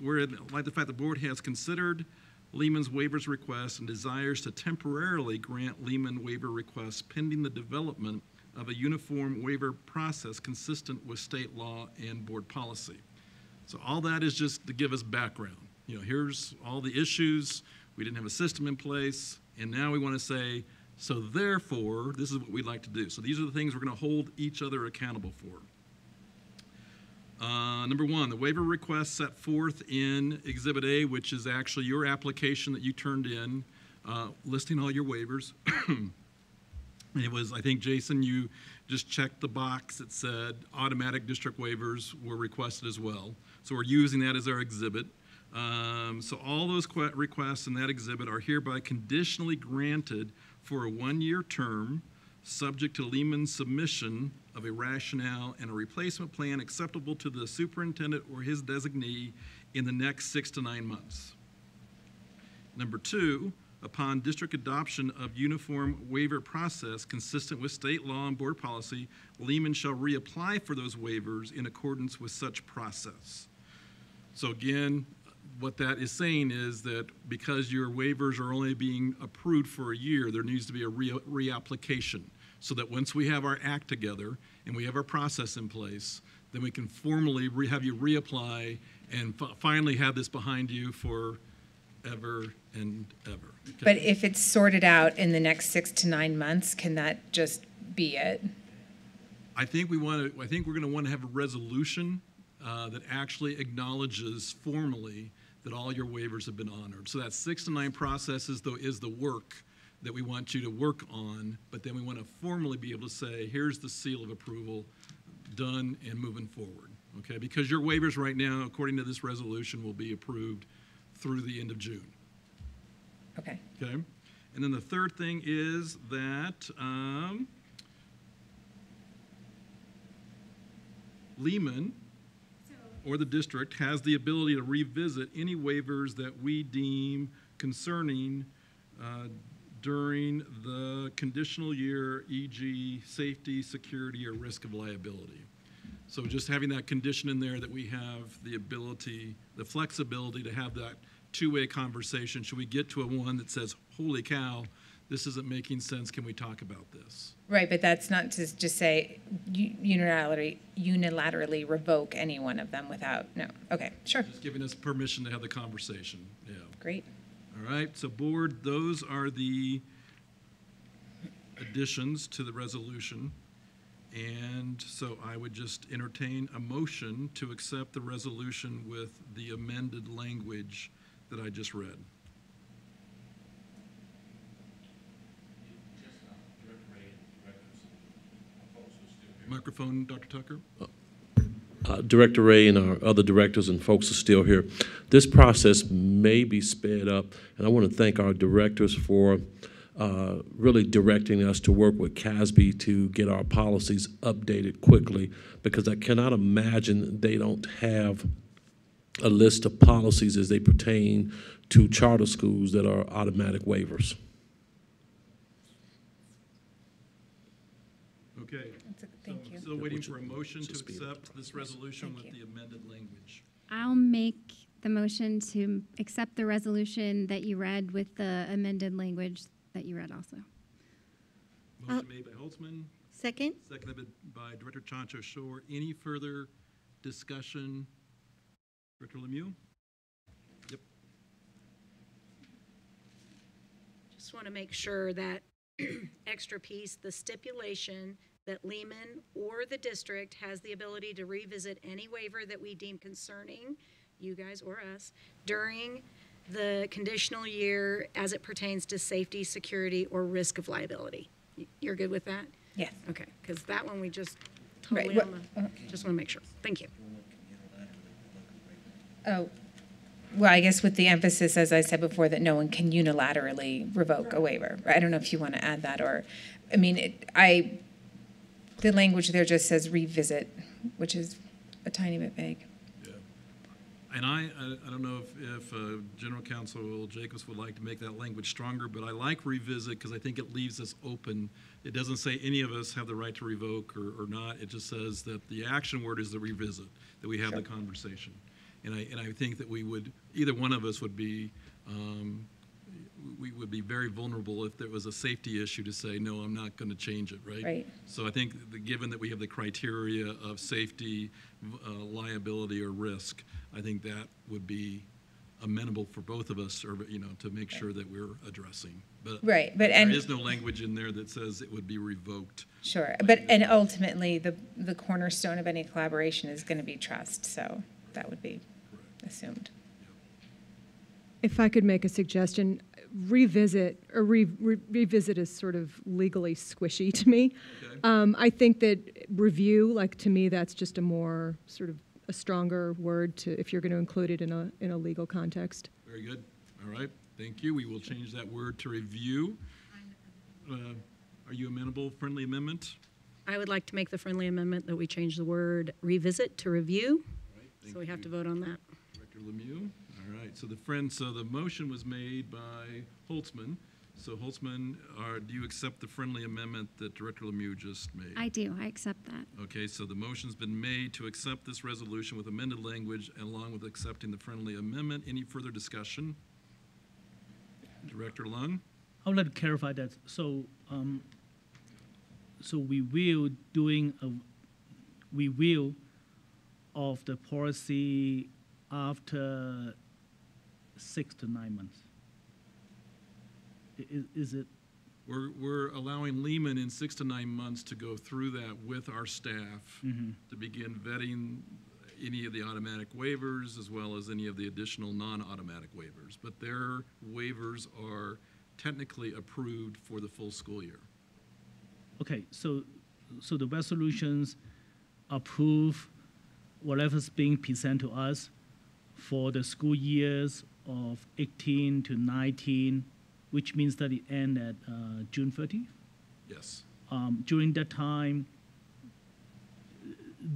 wherein, in light of the fact the board has considered Lehman's waivers request and desires to temporarily grant Lehman waiver requests pending the development of a uniform waiver process consistent with state law and board policy. So all that is just to give us background. Here's all the issues. We didn't have a system in place, and now we want to say, so therefore, this is what we'd like to do. So these are the things we're going to hold each other accountable for. Number one, the waiver request set forth in Exhibit A, which is actually your application that you turned in, listing all your waivers. It was, I think, Jason, you just checked the box that said automatic district waivers were requested as well. So we're using that as our exhibit. So all those requests in that exhibit are hereby conditionally granted for a 1-year term, subject to Lehman's submission of a rationale and a replacement plan acceptable to the superintendent or his designee in the next 6 to 9 months. Number two, upon district adoption of uniform waiver process consistent with state law and board policy, Lehman shall reapply for those waivers in accordance with such process. So again, what that is saying is that because your waivers are only being approved for a year, there needs to be a reapplication, so that once we have our act together and we have our process in place, then we can formally have you reapply and finally have this behind you for ever and ever. Okay. But if it's sorted out in the next 6 to 9 months, can that just be it? I think we're going to want to have a resolution that actually acknowledges formally that all your waivers have been honored. So that 6 to 9 process is the work that we want you to work on, but then we want to formally be able to say, here's the seal of approval, done and moving forward, okay? Because your waivers right now, according to this resolution, will be approved through the end of June. Okay. Okay? And then the third thing is that Lehman or the district has the ability to revisit any waivers that we deem concerning during the conditional year, e.g. safety, security, or risk of liability. So just having that condition in there that we have the ability, the flexibility to have that two-way conversation. Should we get to a one that says, holy cow, this isn't making sense, can we talk about this? Right, but that's not to just say unilaterally revoke any one of them without, no. Okay, sure. Just giving us permission to have the conversation, yeah. Great. All right, so board, those are the additions to the resolution. And so I would just entertain a motion to accept the resolution with the amended language that I just read. Microphone, Dr. Tucker. Director Ray and our other directors and folks are still here. This process may be sped up, and I want to thank our directors for really directing us to work with CASB to get our policies updated quickly, because I cannot imagine they don't have a list of policies as they pertain to charter schools that are automatic waivers. Okay. Thank you. Still waiting for a motion to accept this resolution with the amended language. I'll make the motion to accept the resolution that you read with the amended language that you read also. Motion made by Holtzman, Second? seconded by Director Chancho Shore. Any further discussion? Director Lemieux? Yep. Just want to make sure that extra piece, the stipulation that Lehman or the district has the ability to revisit any waiver that we deem concerning, you guys or us, during the conditional year as it pertains to safety, security, or risk of liability. You're good with that? Yes. Okay, because that one we just totally Right, on the, just want to make sure. Thank you. Oh, well, I guess with the emphasis, as I said before, that no one can unilaterally revoke a waiver. I don't know if you want to add that, or, I mean, the language there just says revisit, which is a tiny bit vague. Yeah. And I don't know if General Counsel Jacobs would like to make that language stronger, but I like revisit because I think it leaves us open. It doesn't say any of us have the right to revoke or not. It just says that the action word is the revisit, that we have the conversation. And I think that we would, either one of us would be, we would be very vulnerable if there was a safety issue to say, no, I'm not going to change it, right? Right. So I think given that we have the criteria of safety, liability, or risk, I think that would be amenable for both of us, or to make sure that we're addressing. But Right, but there is no language in there that says it would be revoked. Sure, but and ultimately, the cornerstone of any collaboration is going to be trust, so that would be assumed. If I could make a suggestion, revisit is sort of legally squishy to me. Okay. I think that review, like to me, that's just a more sort of a stronger word to if you're going to include it in a legal context. Very good. All right. Thank you. We will change that word to review. Are you amenable, friendly amendment? I would like to make the friendly amendment that we change the word revisit to review. All right. Thank So we have you. to vote on that. Director Lemieux. All right. So the motion was made by Holtzman. So Holtzman, do you accept the friendly amendment that Director Lemieux just made? I do. I accept that. Okay, so the motion's been made to accept this resolution with amended language and along with accepting the friendly amendment. Any further discussion? Director Lung? I would like to clarify that. So, so we will review of the policy after 6 to 9 months. Is it? We're allowing Lehman in 6 to 9 months to go through that with our staff to begin vetting any of the automatic waivers as well as any of the additional non-automatic waivers. But their waivers are technically approved for the full school year. Okay, so the resolutions approve whatever's being presented to us for the school years of 18 to 19, which means that it ends at June 30th. Yes. During that time,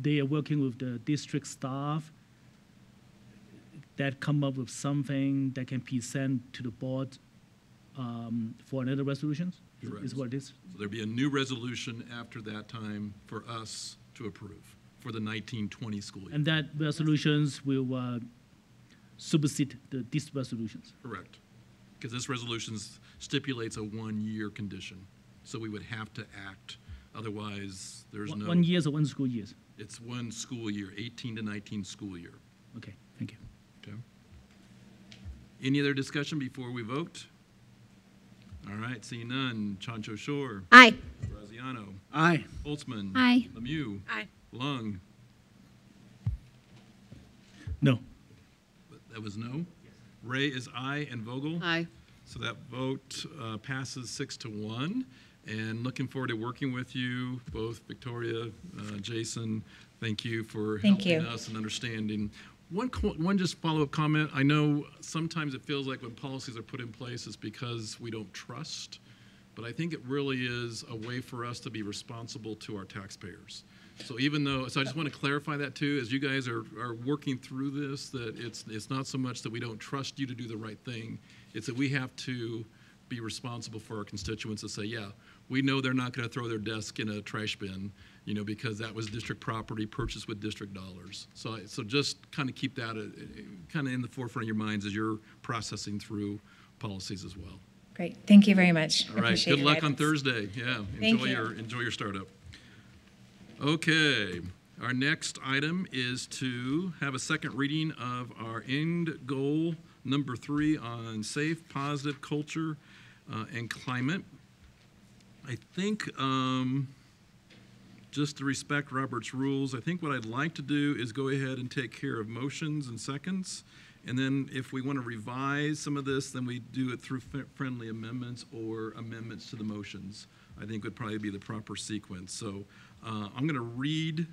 they are working with the district staff that come up with something that can present to the board for another resolutions. Correct. Is what it is. So there'll be a new resolution after that time for us to approve for the 19-20 school year. And that resolutions will supersede these resolutions. Correct. Because this resolution stipulates a 1-year condition. So we would have to act. Otherwise, there's no. 1 year or 1 school years. It's 1 school year, 18 to 19 school year. Okay, thank you. Okay. Any other discussion before we vote? All right, seeing none. Chancho Shore. Aye. Graziano. Aye. Holtzman. Aye. Lemieux. Aye. Lung. No. That was no. Ray is aye, and Vogel. Aye. So that vote passes 6-1. And looking forward to working with you, both Victoria, Jason. Thank you for Thank helping you. us and understanding. One just follow-up comment. I know sometimes it feels like when policies are put in place, it's because we don't trust. but I think it really is a way for us to be responsible to our taxpayers. So even though, so I just want to clarify that too, as you guys are working through this, that it's not so much that we don't trust you to do the right thing, it's that we have to be responsible for our constituents to say, yeah, we know they're not going to throw their desk in a trash bin, you know, because that was district property purchased with district dollars. So just kind of keep that kind of in the forefront of your minds as you're processing through policies as well. Great. Thank you very much. All right. Appreciate Good luck your on guidance. Thursday. Yeah. Thank Enjoy your startup. Okay. Our next item is to have a second reading of our end goal number 3 on safe, positive culture and climate. I think, just to respect Robert's rules, I think what I'd like to do is go ahead and take care of motions and seconds. And then if we want to revise some of this, then we do it through friendly amendments or amendments to the motions. I think would probably be the proper sequence. So I'm going to read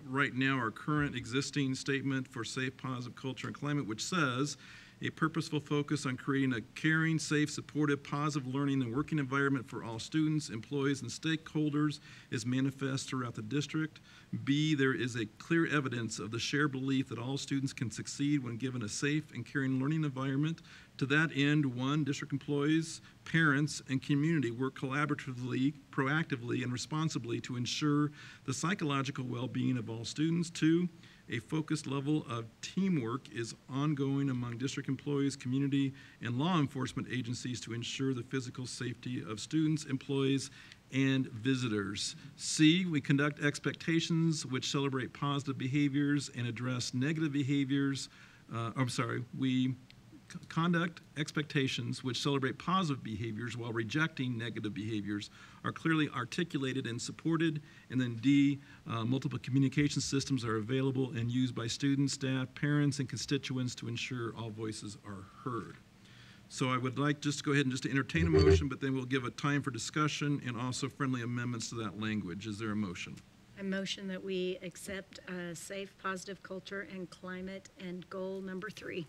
right now our current existing statement for safe, positive culture and climate, which says, a purposeful focus on creating a caring, safe, supportive, positive learning and working environment for all students, employees, and stakeholders is manifest throughout the district. B, there is a clear evidence of the shared belief that all students can succeed when given a safe and caring learning environment. To that end, 1, district employees, parents, and community work collaboratively, proactively, and responsibly to ensure the psychological well-being of all students. 2, a focused level of teamwork is ongoing among district employees, community, and law enforcement agencies to ensure the physical safety of students, employees, and visitors. C, we conduct expectations which celebrate positive behaviors and address negative behaviors. We conduct expectations which celebrate positive behaviors while rejecting negative behaviors are clearly articulated and supported. And then D, multiple communication systems are available and used by students, staff, parents, and constituents to ensure all voices are heard. So I would like just to go ahead and just to entertain a motion, but then we'll give a time for discussion and also friendly amendments to that language. Is there a motion? I motion that we accept safe, positive culture and climate and goal number 3.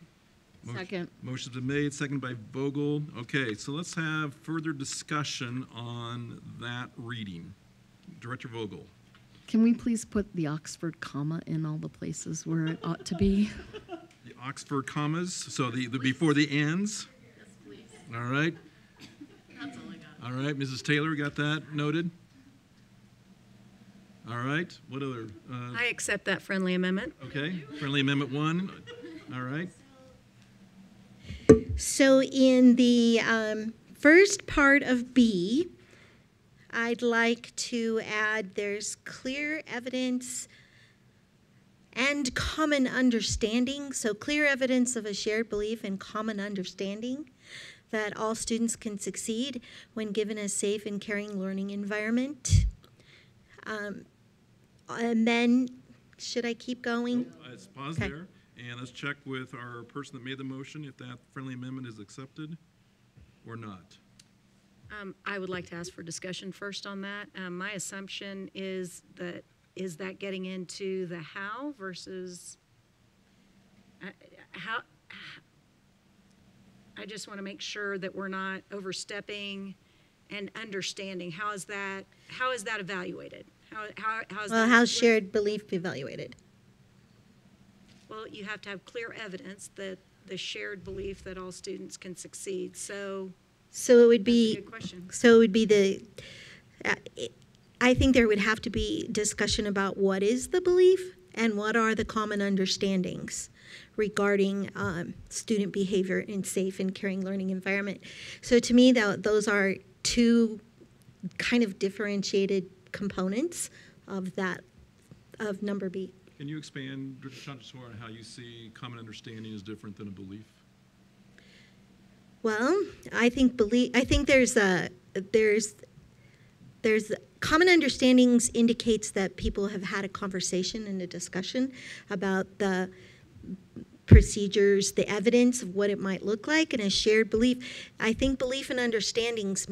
Second. Motion's been made, seconded by Vogel. Okay, so let's have further discussion on that reading. Director Vogel. Can we please put the Oxford comma in all the places where it ought to be? The Oxford commas, so the before the ands. Yes, please. All right. That's all I got. All right, Mrs. Taylor, got that noted? All right, what other? I accept that friendly amendment. Okay, friendly amendment 1. All right. So in the first part of B, I'd like to add there's clear evidence and common understanding. So clear evidence of a shared belief and common understanding that all students can succeed when given a safe and caring learning environment. And then, should I keep going? Let's pause Okay. there, and let's check with our person that made the motion if that friendly amendment is accepted or not. I would like to ask for discussion first on that. My assumption is that getting into the how versus how. I just want to make sure that we're not overstepping and understanding. How is that evaluated? How's shared belief evaluated? Well, you have to have clear evidence that the shared belief that all students can succeed. So it would be. That's a good question. So it would be I think there would have to be discussion about what is the belief and what are the common understandings regarding student behavior in safe and caring learning environment. So to me, those are 2 kind of differentiated components of number B. Can you expand, Director Chandraswar, on how you see common understanding is different than a belief? Well, I think there's common understandings indicates that people have had a conversation and a discussion about the procedures, the evidence of what it might look like, and a shared belief. I think belief and understandings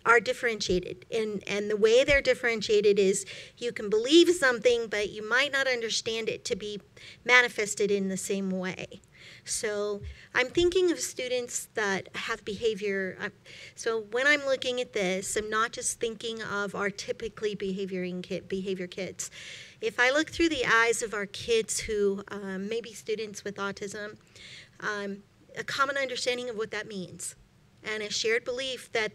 are differentiated, and the way they're differentiated is you can believe something, but you might not understand it to be manifested in the same way. So I'm thinking of students that have behavior. So when I'm looking at this, I'm not just thinking of our typically behavior kids. If I look through the eyes of our kids who may be students with autism, a common understanding of what that means, and a shared belief that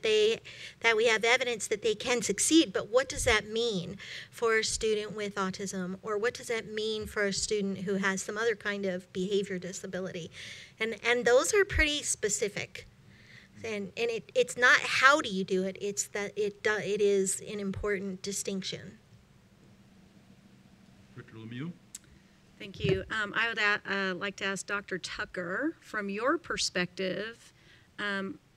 we have evidence that they can succeed. But what does that mean for a student with autism, or what does that mean for a student who has some other kind of behavior disability? And those are pretty specific. And it's not how do you do it, it's that it is an important distinction. Director Lemieux? Thank you. I would like to ask Dr. Tucker, from your perspective,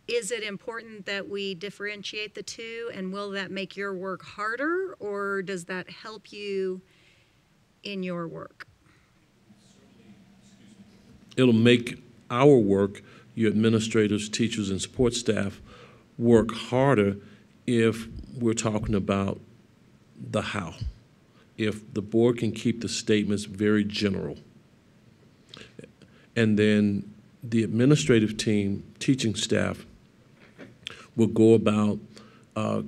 is it important that we differentiate the two, and will that make your work harder, or does that help you in your work? It'll make our work, your administrators, teachers, and support staff, work harder if we're talking about the how. If the board can keep the statements very general. And then the administrative team, teaching staff, will go about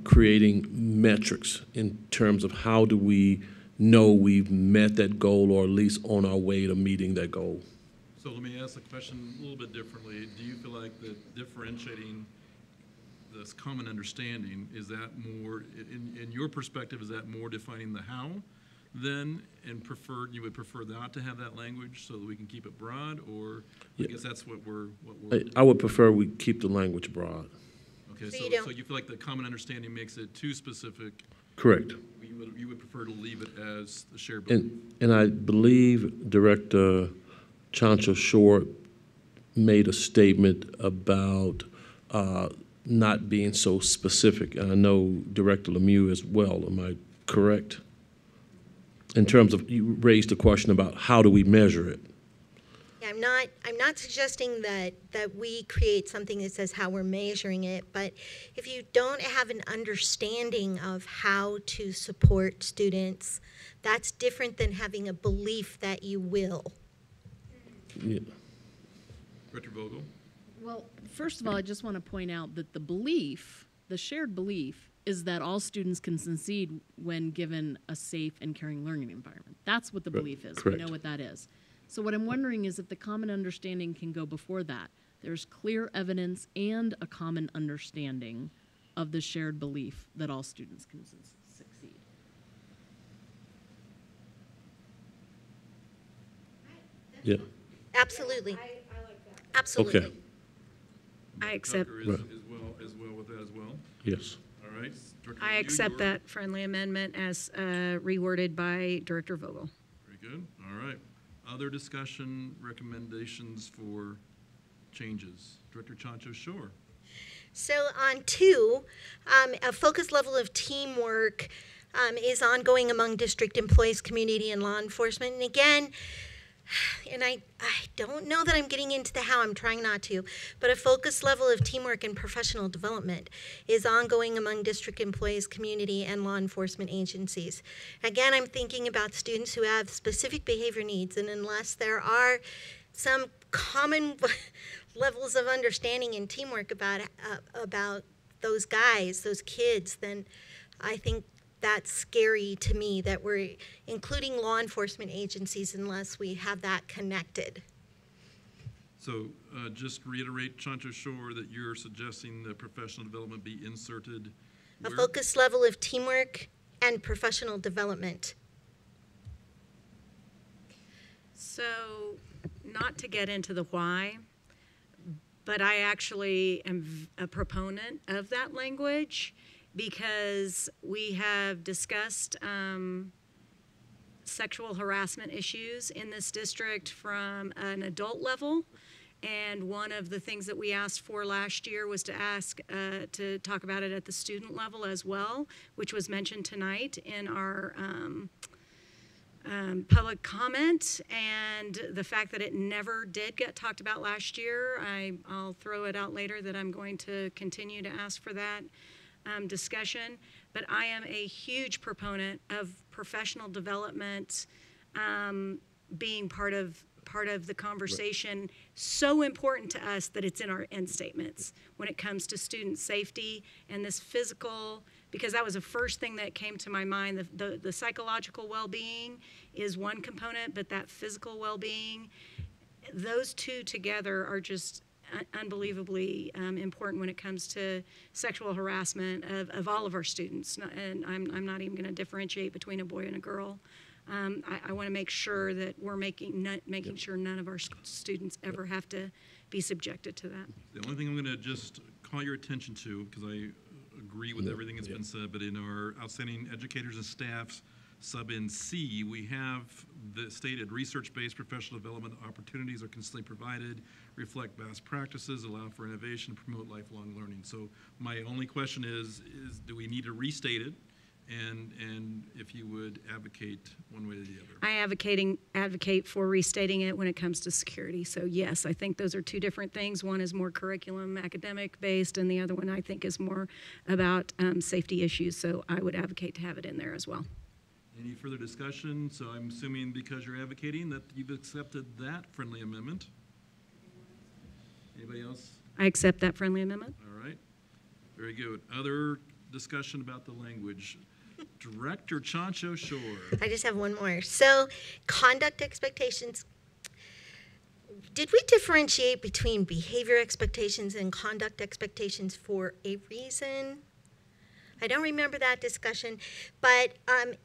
creating metrics in terms of how do we know we've met that goal, or at least on our way to meeting that goal. So let me ask the question a little bit differently. Do you feel like that differentiating this common understanding, is that more, in your perspective, is that more defining the how then, and you would prefer not to have that language so that we can keep it broad, or I guess that's what we're I would prefer we keep the language broad. Okay, So so you feel like the common understanding makes it too specific? Correct. You would prefer to leave it as the shared belief? And I believe Director Chancho Short made a statement about not being so specific, and I know Director Lemieux as well. Am I correct? In terms of, you raised the question about how do we measure it? Yeah, I'm not suggesting that we create something that says how we're measuring it, but if you don't have an understanding of how to support students, that's different than having a belief that you will. Yeah. Director Vogel? Well, first of all, I just want to point out that the belief, the shared belief, is that all students can succeed when given a safe and caring learning environment. That's what the belief is. Correct. We know what that is. So what I'm wondering is if the common understanding can go before that. There's clear evidence and a common understanding of the shared belief that all students can succeed. Yeah. Absolutely. I like that. Absolutely. Okay. I accept. Tucker Right. as well with that as well? Yes. All right. Director I Lemieux, accept that friendly amendment as reworded by Director Vogel. Very good. All right. Other discussion, recommendations for changes? Director Chancho Shore. So on 2, a focus level of teamwork is ongoing among district employees, community, and law enforcement. And again, and I don't know that I'm getting into the how, I'm trying not to, but a focus level of teamwork and professional development is ongoing among district employees, community, and law enforcement agencies. Again, I'm thinking about students who have specific behavior needs, and unless there are some common levels of understanding and teamwork about those guys, those kids, then I think that's scary to me that we're including law enforcement agencies unless we have that connected. So just reiterate, Chancho Shore, that you're suggesting that professional development be inserted A where? focus level of teamwork and professional development. So, not to get into the why, but I actually am a proponent of that language because we have discussed sexual harassment issues in this district from an adult level. And one of the things that we asked for last year was to talk about it at the student level as well, which was mentioned tonight in our public comment. And the fact that it never did get talked about last year, I'll throw it out later that I'm going to continue to ask for that discussion. But I am a huge proponent of professional development being part of part of the conversation, so important to us that it's in our end statements when it comes to student safety and this physical, because that was the first thing that came to my mind. The psychological well-being is one component, but that physical well-being, those two together are just unbelievably important when it comes to sexual harassment of all of our students. And I'm not even going to differentiate between a boy and a girl. I want to make sure that we're making sure none of our students ever have to be subjected to that. The only thing I'm going to just call your attention to, because I agree with everything that's been said, but in our outstanding educators and staffs, sub in C, we have the stated research-based professional development opportunities are consistently provided, reflect best practices, allow for innovation, promote lifelong learning. So my only question is do we need to restate it? And if you would advocate one way or the other. I advocate for restating it when it comes to security. So yes, I think those are two different things. One is more curriculum academic based, and the other one I think is more about safety issues. So I would advocate to have it in there as well. Any further discussion? So I'm assuming because you're advocating that you've accepted that friendly amendment. Anybody else? I accept that friendly amendment. All right. Very good. Other discussion about the language. Director Chancho Shore. I just have one more. So, conduct expectations. Did we differentiate between behavior expectations and conduct expectations for a reason? I don't remember that discussion, but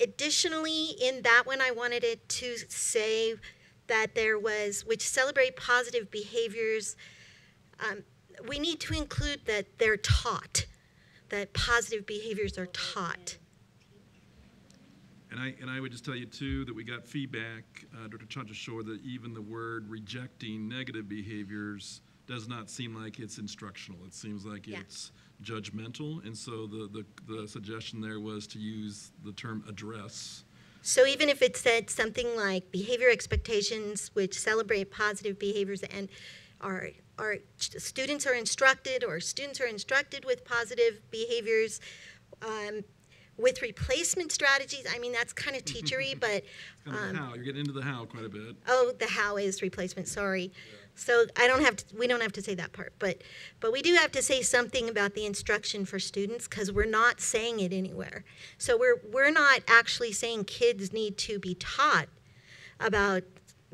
additionally in that one I wanted it to say that there was, which celebrate positive behaviors, we need to include that they're taught, that positive behaviors are taught. And I would just tell you too that we got feedback, Dr. Chancho Shore, that even the word rejecting negative behaviors does not seem like it's instructional. It seems like it's judgmental, and so the suggestion there was to use the term address. So even if it said something like behavior expectations which celebrate positive behaviors and are students are instructed, or students are instructed with positive behaviors, with replacement strategies, I mean, that's kind of teachery, but... It's kind of the how. You're getting into the how quite a bit. Oh, the how is replacement, sorry. Yeah. So we don't have to say that part, but we do have to say something about the instruction for students, because we're not saying it anywhere. So we're not actually saying kids need to be taught about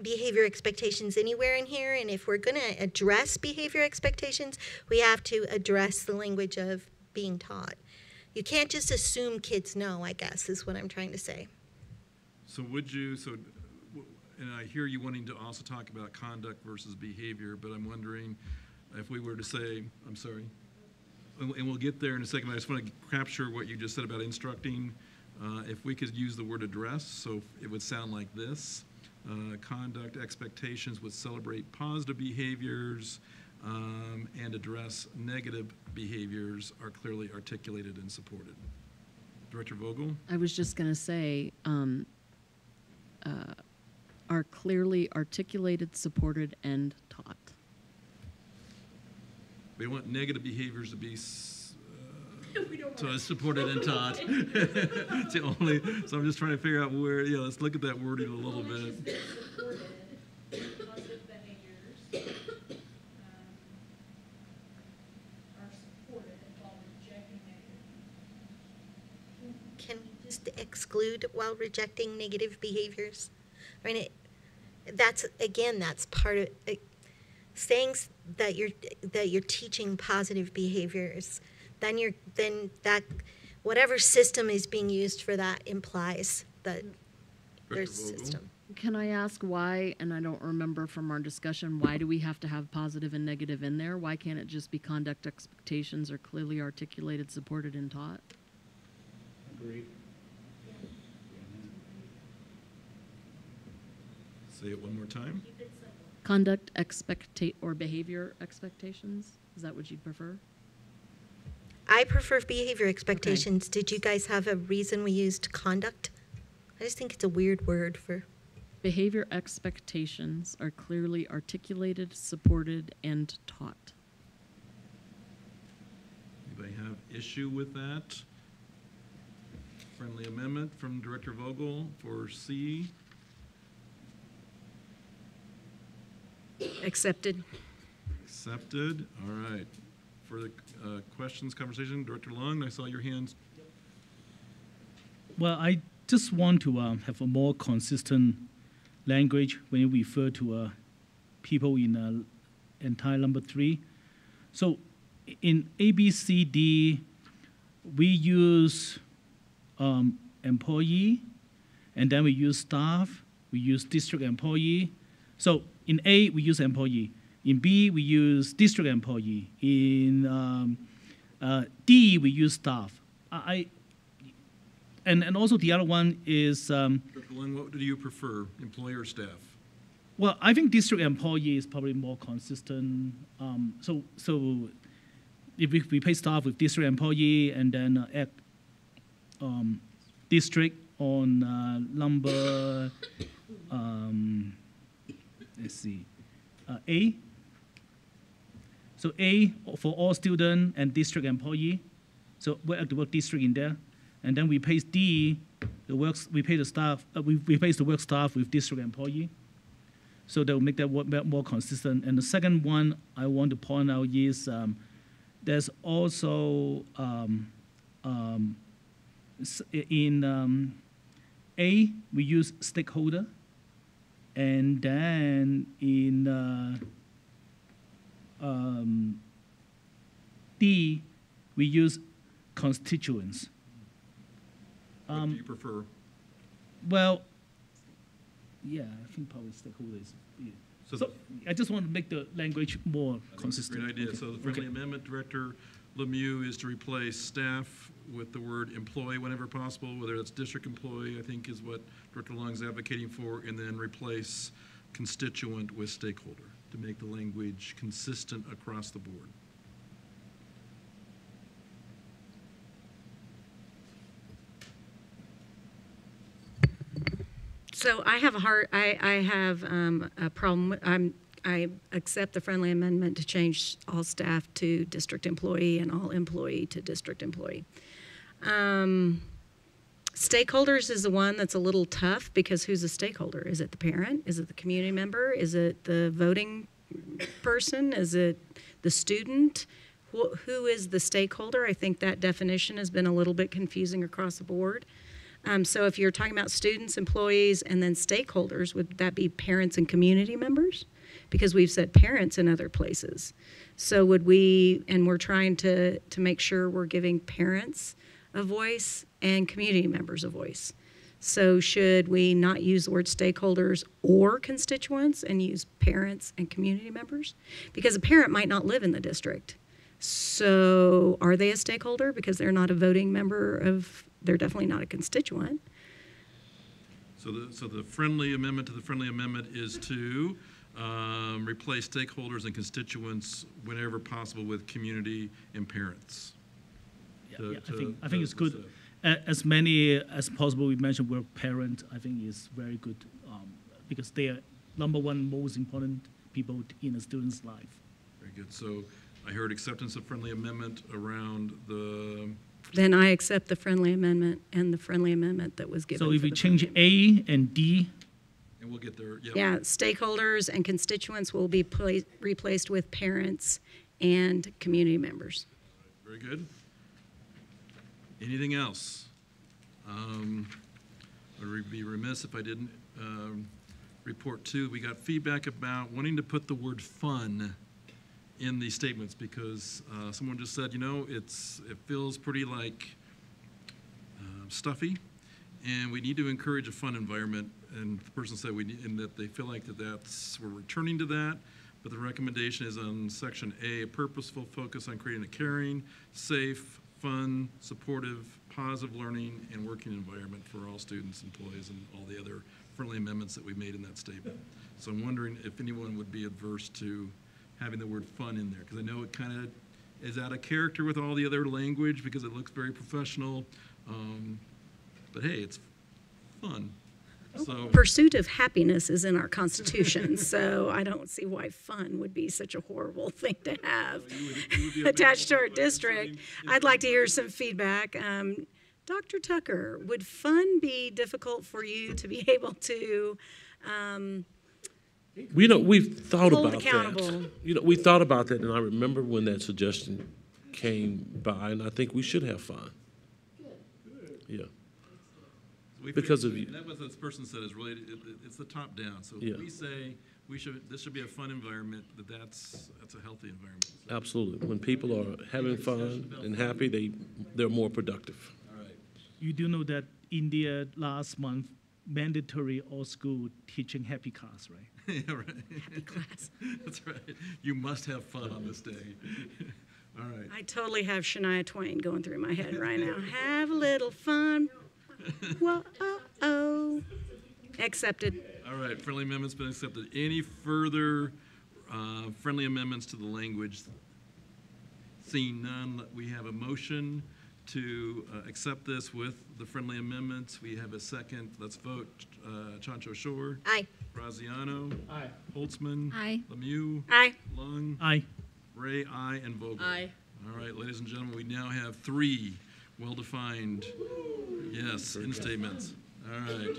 behavior expectations anywhere in here, and if we're going to address behavior expectations, we have to address the language of being taught. You can't just assume kids know, I guess, is what I'm trying to say. So and I hear you wanting to also talk about conduct versus behavior, but I'm wondering if we were to say, I'm sorry, and we'll get there in a second, but I just want to capture what you just said about instructing. If we could use the word address, so it would sound like this. Conduct expectations would celebrate positive behaviors, and address negative behaviors are clearly articulated and supported. Director Vogel? I was just going to say, are clearly articulated, supported, and taught. We want negative behaviors to be supported and taught. It's the only, so I'm just trying to figure out where, let's look at that wording a little bit. Exclude while rejecting negative behaviors. I mean, that's part of saying that you're teaching positive behaviors. Then that whatever system is being used for that implies that there's a system. Can I ask why, and I don't remember from our discussion, why do we have to have positive and negative in there? Why can't it just be conduct expectations are clearly articulated, supported, and taught? Agreed. Say it one more time. Conduct or behavior expectations? Is that what you'd prefer? I prefer behavior expectations. Okay. Did you guys have a reason we used conduct? I just think it's a weird word for... Behavior expectations are clearly articulated, supported, and taught. Anybody have issue with that? Friendly amendment from Director Vogel for C. Accepted. Accepted. All right. Further questions, conversation? Director Long, I saw your hands. Well, I just want to have a more consistent language when you refer to people in entire number 3. So in A, B, C, D, we use employee, and then we use staff, we use district employee. So in A, we use employee. In B, we use district employee. In D, we use staff. And also the other one is... Dr. Lung, what do you prefer, employee or staff? Well, I think district employee is probably more consistent. So if we replace staff with district employee and then add district on number, let's see, A. So A for all student and district employee. So we add the word district in there. And then we replace D, we replace the work staff with district employee. So that will make that more consistent. And the second one I want to point out is there's also in A, we use stakeholder. And then in D, we use constituents. What do you prefer? Well, yeah, I think probably stakeholders. Yeah. So I just want to make the language more consistent. Great idea. Okay. So the friendly amendment, Director Lemieux, is to replace staff with the word employee whenever possible, whether that's district employee, I think is what Director Long's advocating for, and then replace constituent with stakeholder to make the language consistent across the board. So I have a problem. I accept the friendly amendment to change all staff to district employee and all employee to district employee. Stakeholders is the one that's a little tough because who's a stakeholder? Is it the parent? Is it the community member? Is it the voting person? Is it the student? Who is the stakeholder? I think that definition has been a little bit confusing across the board. So if you're talking about students, employees, and then stakeholders, would that be parents and community members? Because we've said parents in other places. So would we, and we're trying to make sure we're giving parents a voice and community members a voice. So should we not use the word stakeholders or constituents and use parents and community members? Because a parent might not live in the district. So are they a stakeholder because they're not a voting member of, they're definitely not a constituent. So the friendly amendment to the friendly amendment is to replace stakeholders and constituents whenever possible with community and parents. I think it's good. As many as possible we mentioned word parent, I think is very good because they are number one most important people in a student's life. Very good. So I heard acceptance of friendly amendment around the... Then I accept the friendly amendment and the friendly amendment that was given. So if we change A and D. And we'll get there. Yep. Yeah, stakeholders and constituents will be replaced with parents and community members. Very good. Anything else? I would be remiss if I didn't report too. We got feedback about wanting to put the word fun in these statements because someone just said, you know, it feels pretty like stuffy, and we need to encourage a fun environment. And the person said and that they feel like we're returning to that. But the recommendation is on section A, a purposeful focus on creating a caring, safe, fun, supportive, positive learning and working environment for all students, employees, and all the other friendly amendments that we made in that statement. So I'm wondering if anyone would be adverse to having the word fun in there, because I know it kind of is out of character with all the other language because it looks very professional. But hey, it's fun. So, pursuit of happiness is in our Constitution, so I don't see why fun would be such a horrible thing to have attached to our district. I'd like to hear some feedback. Dr. Tucker, would fun be difficult for you to be able to We've thought Hold about accountable. that. We thought about that, and I remember when that suggestion came by, and I think we should have fun. Yeah. Because of you. And that was this person said is really it's the top down. So Yeah. if we say this should be a fun environment, that's a healthy environment. So, Absolutely. When people are having fun and happy, they're more productive. all right. You do know that India last month mandatory all school teaching happy class, right? Yeah, right. Happy class. That's right. You must have fun on this day. All right. I totally have Shania Twain going through my head right now. Have a little fun. Whoa, oh. Accepted. All right, friendly amendment's been accepted. Any further friendly amendments to the language? Seeing none, we have a motion to accept this with the friendly amendments. We have a second. Let's vote. Chancho Shore. Aye. Graziano. Aye. Holtzman. Aye. Lemieux. Aye. Lung. Aye. Ray, aye, and Vogel. Aye. All right, ladies and gentlemen, we now have 3 well-defined, yes, in-statements. All right,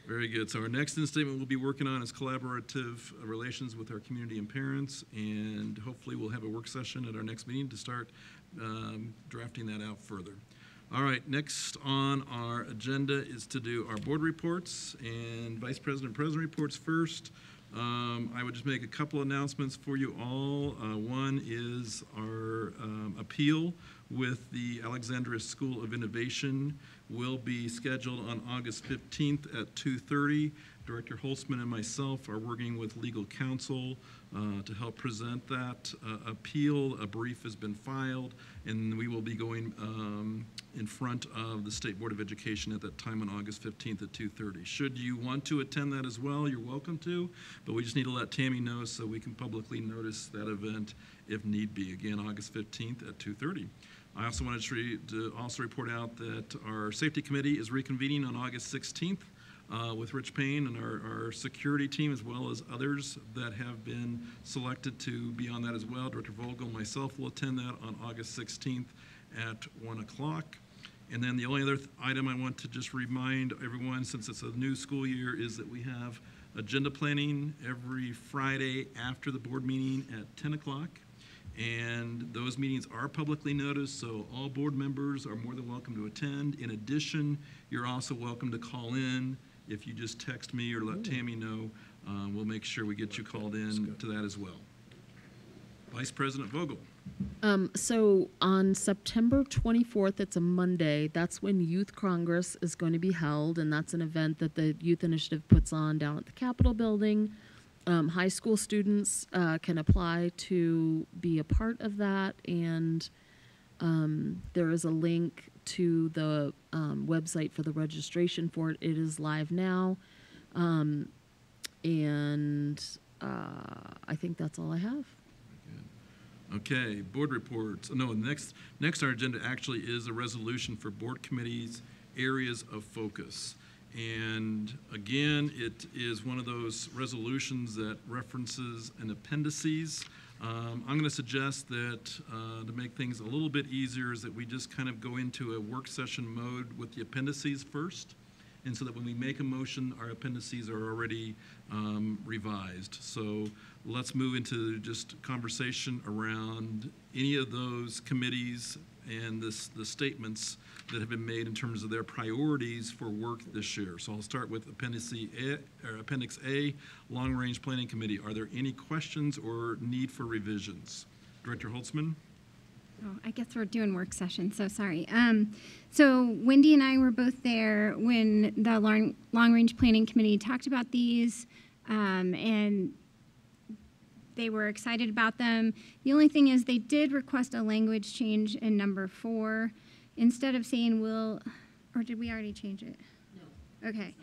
very good. So our next in-statement we'll be working on is collaborative relations with our community and parents, and hopefully we'll have a work session at our next meeting to start drafting that out further. All right, next on our agenda is to do our board reports, and Vice President and President reports first. I would just make a couple announcements for you all. One is our appeal with the Alexandra School of Innovation will be scheduled on August 15th at 2:30. Director Holtzman and myself are working with legal counsel to help present that appeal. A brief has been filed, and we will be going in front of the State Board of Education at that time on August 15th at 2:30. Should you want to attend that as well, you're welcome to, but we just need to let Tammy know so we can publicly notice that event if need be. Again, August 15th at 2:30. I also wanted to also report out that our safety committee is reconvening on August 16th with Rich Payne and our security team, as well as others that have been selected to be on that as well. Director Vogel and myself will attend that on August 16th at 1 o'clock. And then the only other item I want to just remind everyone, since it's a new school year, is that we have agenda planning every Friday after the board meeting at 10 o'clock. And those meetings are publicly noticed, so all board members are more than welcome to attend. In addition, you're also welcome to call in. If you just text me or let Tammy know, we'll make sure we get you called in to that as well. Vice President Vogel. So on September 24th, it's a Monday, that's when Youth Congress is going to be held, and that's an event that the Youth Initiative puts on down at the Capitol Building. High school students can apply to be a part of that, and there is a link to the website for the registration for it. It is live now, and I think that's all I have. Okay, board reports. No, next on our agenda actually is a resolution for board committees' areas of focus. And again, it is one of those resolutions that references an appendices. I'm going to suggest that to make things a little bit easier is that we just kind of go into a work session mode with the appendices first. And so that when we make a motion, our appendices are already revised. So let's move into just conversation around any of those committees and the statements that have been made in terms of their priorities for work this year. So I'll start with Appendix A, Long Range Planning Committee. Are there any questions or need for revisions? Director Holtzman? Oh, I guess we're doing work session, so sorry. So Wendy and I were both there when the Long Range Planning Committee talked about these, and they were excited about them. The only thing is they did request a language change in number 4. Instead of saying will, or did we already change it? No. Okay.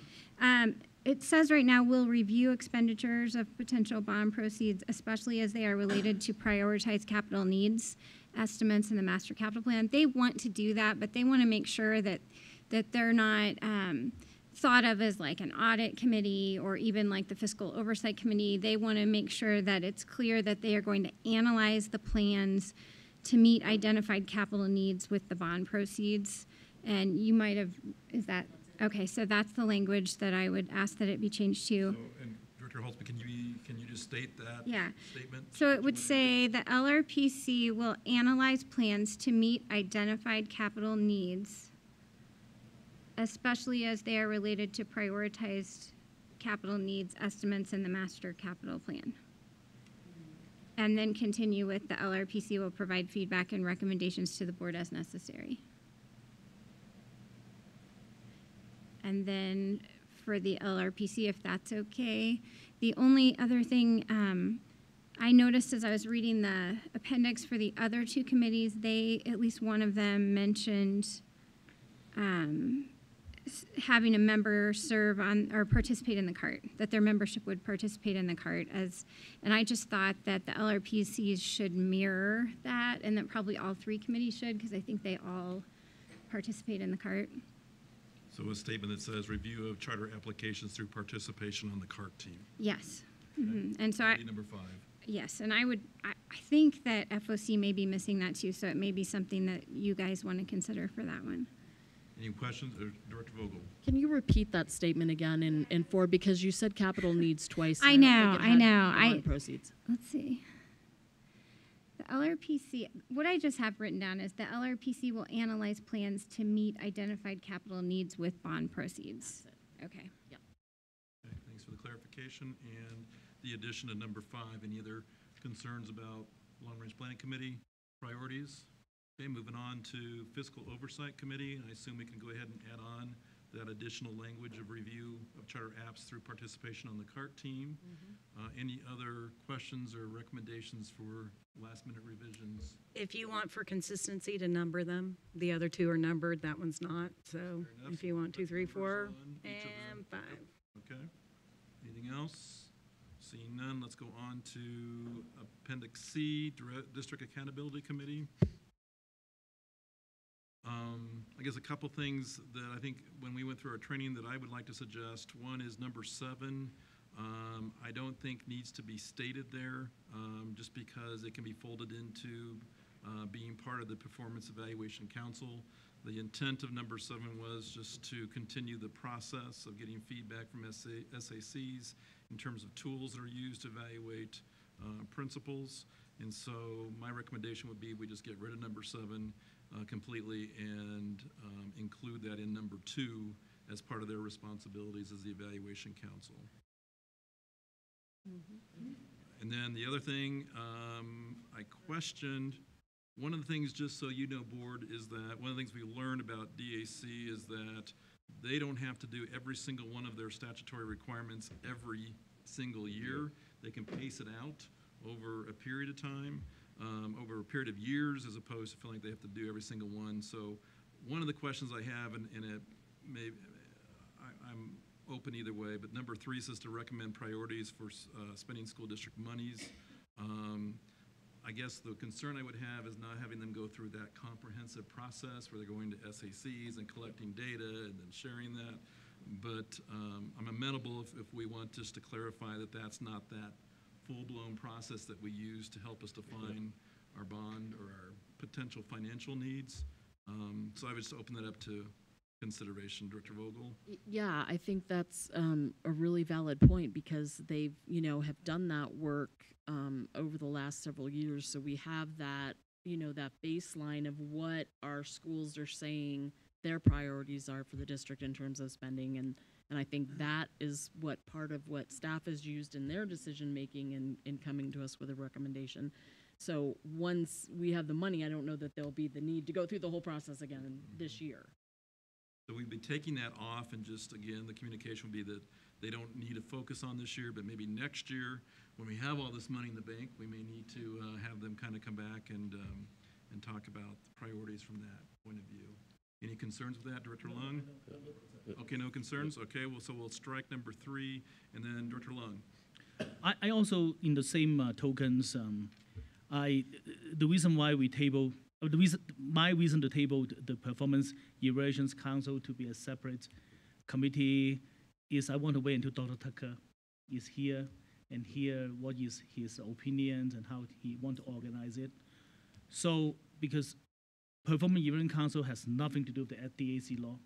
It says right now, we'll review expenditures of potential bond proceeds, especially as they are related to prioritized capital needs estimates in the master capital plan. They want to do that, but they want to make sure that they're not thought of as like an audit committee or even like the fiscal oversight committee. They want to make sure that it's clear that they are going to analyze the plans to meet identified capital needs with the bond proceeds. And you might have, is that, okay, so that's the language that I would ask that it be changed to. So, and Director Dr. Holtzman, can you just state that Yeah. statement? So it would say the LRPC will analyze plans to meet identified capital needs, especially as they are related to prioritized capital needs estimates in the master capital plan. And then continue with the LRPC will provide feedback and recommendations to the board as necessary. And then for the LRPC, if that's okay, the only other thing I noticed as I was reading the appendix for the other two committees, at least one of them mentioned having a member serve on or participate in the CART, that their membership would participate in the CART and I just thought that the LRPCs should mirror that and that probably all three committees should because I think they all participate in the CART. So a statement that says review of charter applications through participation on the CART team. Yes. Okay. Mm-hmm. And so Number 5. yes, and I think that FOC may be missing that too, so it may be something that you guys want to consider for that one. Any questions? Director Vogel. Can you repeat that statement again in 4, because you said capital needs twice. I and know, don't think I it know. had bond proceeds. Let's see. The LRPC, what I just have written down is the LRPC will analyze plans to meet identified capital needs with bond proceeds. Okay. Yep. Okay, thanks for the clarification and the addition of number 5. Any other concerns about long-range planning committee priorities? Okay, moving on to Fiscal Oversight Committee, and I assume we can go ahead and add on that additional language of review of charter apps through participation on the CART team. Any other questions or recommendations for last-minute revisions? If you want for consistency to number them, the other two are numbered, that one's not. So if you want 2, 3, 4, and 5. Okay. Anything else? Seeing none, let's go on to Appendix C, District Accountability Committee. I guess a couple things that I think when we went through our training that I would like to suggest. One is number 7. I don't think needs to be stated there just because it can be folded into being part of the Performance Evaluation Council. The intent of number 7 was just to continue the process of getting feedback from SACs in terms of tools that are used to evaluate principals. And so my recommendation would be we just get rid of number 7 completely and include that in number 2 as part of their responsibilities as the Evaluation Council. And then the other thing I questioned, one of the things, just so you know, board, is that one of the things we learned about DAC is that they don't have to do every single one of their statutory requirements every single year. They can pace it out over a period of time, over a period of years, as opposed to feeling like they have to do every single one. So one of the questions I have, and it may, I'm open either way, but number 3 says to recommend priorities for spending school district monies. I guess the concern I would have is not having them go through that comprehensive process where they're going to SACs and collecting data and then sharing that. But I'm amenable if we want just to clarify that that's not that full-blown process that we use to help us define our bond or our potential financial needs. So I would just open that up to consideration. Director Vogel? Yeah, I think that's a really valid point because they've, have done that work over the last several years. So we have that, that baseline of what our schools are saying their priorities are for the district in terms of spending. And I think that is what part of what staff has used in their decision making and in coming to us with a recommendation. So once we have the money, I don't know that there'll be the need to go through the whole process again this year. So we'd be taking that off, and just, again, the communication would be that they don't need to focus on this year, but maybe next year, when we have all this money in the bank, we may need to have them kind of come back and talk about the priorities from that point of view. Any concerns with that, Director Lung? Okay, no concerns? Okay, well, so we'll strike number 3, and then Director Lung. I also, in the same tokens, the reason why we table, my reason to table the Performance Evaluations Council to be a separate committee is I want to wait until Dr. Tucker is here and hear what is his opinions and how he want to organize it. So, because Performance Evaluation Council has nothing to do with the DAC law.